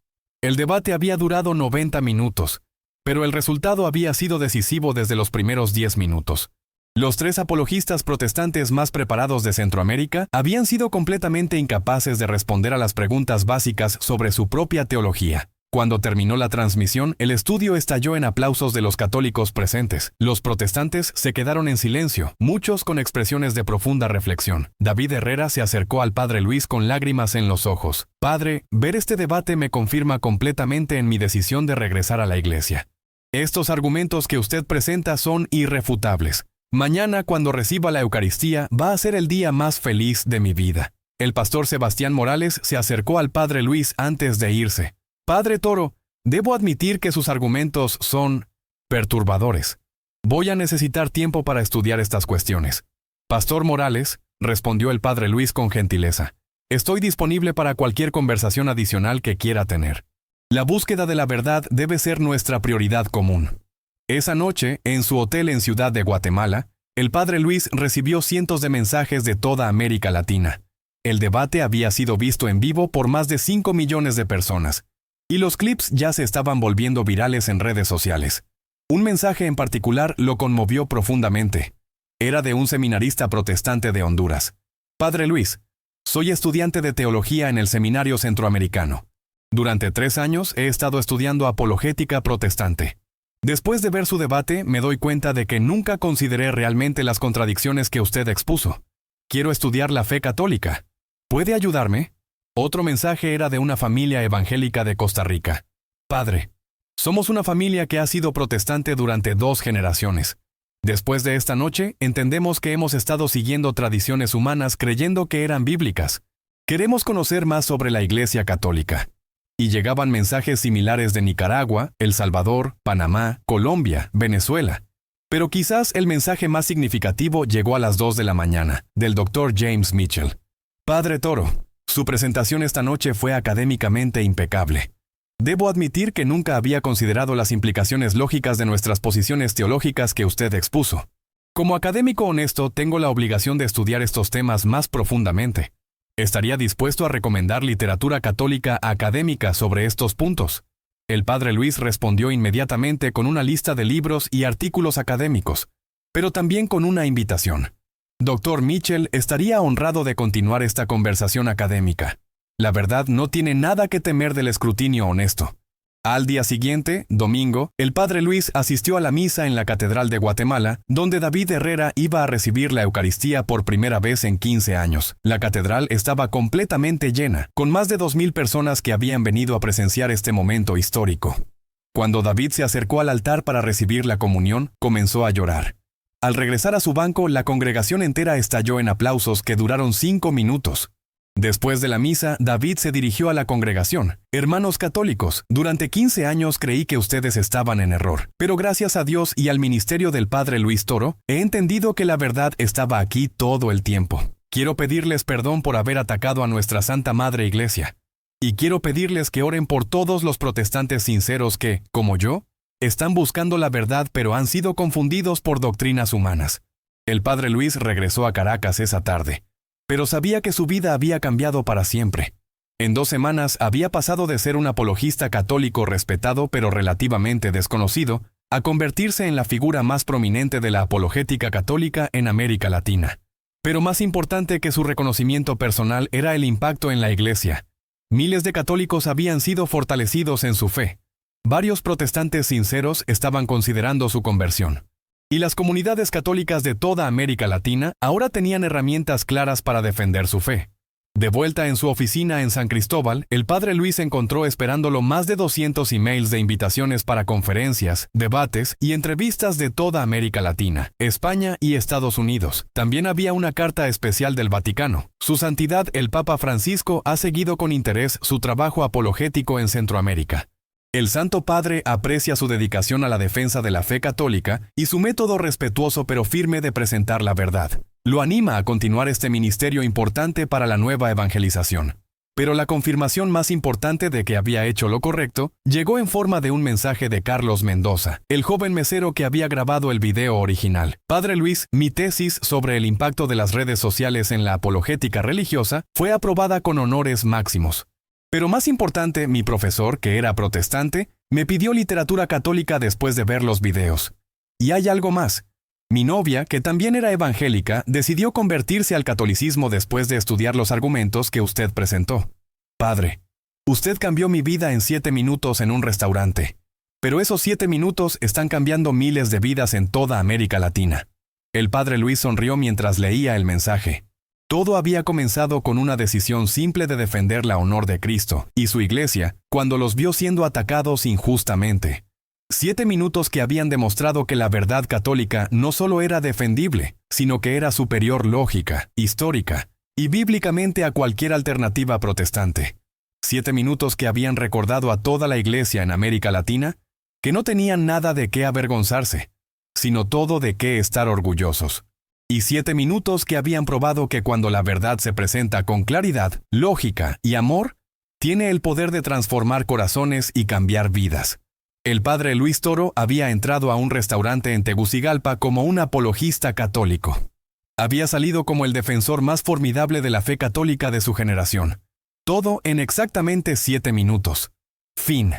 El debate había durado 90 minutos, pero el resultado había sido decisivo desde los primeros 10 minutos. Los tres apologistas protestantes más preparados de Centroamérica habían sido completamente incapaces de responder a las preguntas básicas sobre su propia teología. Cuando terminó la transmisión, el estudio estalló en aplausos de los católicos presentes. Los protestantes se quedaron en silencio, muchos con expresiones de profunda reflexión. David Herrera se acercó al padre Luis con lágrimas en los ojos. Padre, ver este debate me confirma completamente en mi decisión de regresar a la iglesia. Estos argumentos que usted presenta son irrefutables. Mañana, cuando reciba la Eucaristía, va a ser el día más feliz de mi vida. El pastor Sebastián Morales se acercó al padre Luis antes de irse. Padre Toro, debo admitir que sus argumentos son perturbadores. Voy a necesitar tiempo para estudiar estas cuestiones. Pastor Morales, respondió el padre Luis con gentileza, estoy disponible para cualquier conversación adicional que quiera tener. La búsqueda de la verdad debe ser nuestra prioridad común. Esa noche, en su hotel en Ciudad de Guatemala, el padre Luis recibió cientos de mensajes de toda América Latina. El debate había sido visto en vivo por más de 5 millones de personas, y los clips ya se estaban volviendo virales en redes sociales. Un mensaje en particular lo conmovió profundamente. Era de un seminarista protestante de Honduras. Padre Luis, soy estudiante de teología en el Seminario Centroamericano. Durante 3 años he estado estudiando apologética protestante. Después de ver su debate, me doy cuenta de que nunca consideré realmente las contradicciones que usted expuso. Quiero estudiar la fe católica. ¿Puede ayudarme? Otro mensaje era de una familia evangélica de Costa Rica. Padre, somos una familia que ha sido protestante durante 2 generaciones. Después de esta noche, entendemos que hemos estado siguiendo tradiciones humanas creyendo que eran bíblicas. Queremos conocer más sobre la Iglesia Católica. Y llegaban mensajes similares de Nicaragua, El Salvador, Panamá, Colombia, Venezuela. Pero quizás el mensaje más significativo llegó a las 2 de la mañana, del Dr. James Mitchell. Padre Toro, su presentación esta noche fue académicamente impecable. Debo admitir que nunca había considerado las implicaciones lógicas de nuestras posiciones teológicas que usted expuso. Como académico honesto, tengo la obligación de estudiar estos temas más profundamente. Estaría dispuesto a recomendar literatura católica académica sobre estos puntos. El padre Luis respondió inmediatamente con una lista de libros y artículos académicos, pero también con una invitación. Dr. Mitchell estaría honrado de continuar esta conversación académica. La verdad no tiene nada que temer del escrutinio honesto. Al día siguiente, domingo, el padre Luis asistió a la misa en la Catedral de Guatemala, donde David Herrera iba a recibir la Eucaristía por primera vez en 15 años. La catedral estaba completamente llena, con más de 2,000 personas que habían venido a presenciar este momento histórico. Cuando David se acercó al altar para recibir la comunión, comenzó a llorar. Al regresar a su banco, la congregación entera estalló en aplausos que duraron 5 minutos. Después de la misa, David se dirigió a la congregación. Hermanos católicos, durante 15 años creí que ustedes estaban en error, pero gracias a Dios y al ministerio del Padre Luis Toro, he entendido que la verdad estaba aquí todo el tiempo. Quiero pedirles perdón por haber atacado a nuestra Santa Madre Iglesia. Y quiero pedirles que oren por todos los protestantes sinceros que, como yo, están buscando la verdad pero han sido confundidos por doctrinas humanas. El Padre Luis regresó a Caracas esa tarde, pero sabía que su vida había cambiado para siempre. En 2 semanas había pasado de ser un apologista católico respetado pero relativamente desconocido, a convertirse en la figura más prominente de la apologética católica en América Latina. Pero más importante que su reconocimiento personal era el impacto en la Iglesia. Miles de católicos habían sido fortalecidos en su fe. Varios protestantes sinceros estaban considerando su conversión. Y las comunidades católicas de toda América Latina ahora tenían herramientas claras para defender su fe. De vuelta en su oficina en San Cristóbal, el Padre Luis encontró esperándolo más de 200 emails de invitaciones para conferencias, debates y entrevistas de toda América Latina, España y Estados Unidos. También había una carta especial del Vaticano. Su Santidad el Papa Francisco ha seguido con interés su trabajo apologético en Centroamérica. El Santo Padre aprecia su dedicación a la defensa de la fe católica y su método respetuoso pero firme de presentar la verdad. Lo anima a continuar este ministerio importante para la nueva evangelización. Pero la confirmación más importante de que había hecho lo correcto llegó en forma de un mensaje de Carlos Mendoza, el joven mesero que había grabado el video original. Padre Luis, mi tesis sobre el impacto de las redes sociales en la apologética religiosa fue aprobada con honores máximos. Pero más importante, mi profesor, que era protestante, me pidió literatura católica después de ver los videos. Y hay algo más. Mi novia, que también era evangélica, decidió convertirse al catolicismo después de estudiar los argumentos que usted presentó. Padre, usted cambió mi vida en 7 minutos en un restaurante. Pero esos 7 minutos están cambiando miles de vidas en toda América Latina. El Padre Luis sonrió mientras leía el mensaje. Todo había comenzado con una decisión simple de defender la honor de Cristo y su Iglesia cuando los vio siendo atacados injustamente. 7 minutos que habían demostrado que la verdad católica no solo era defendible, sino que era superior lógica, histórica y bíblicamente a cualquier alternativa protestante. 7 minutos que habían recordado a toda la Iglesia en América Latina que no tenían nada de qué avergonzarse, sino todo de qué estar orgullosos. Y 7 minutos que habían probado que cuando la verdad se presenta con claridad, lógica y amor, tiene el poder de transformar corazones y cambiar vidas. El Padre Luis Toro había entrado a un restaurante en Tegucigalpa como un apologista católico. Había salido como el defensor más formidable de la fe católica de su generación. Todo en exactamente 7 minutos. Fin.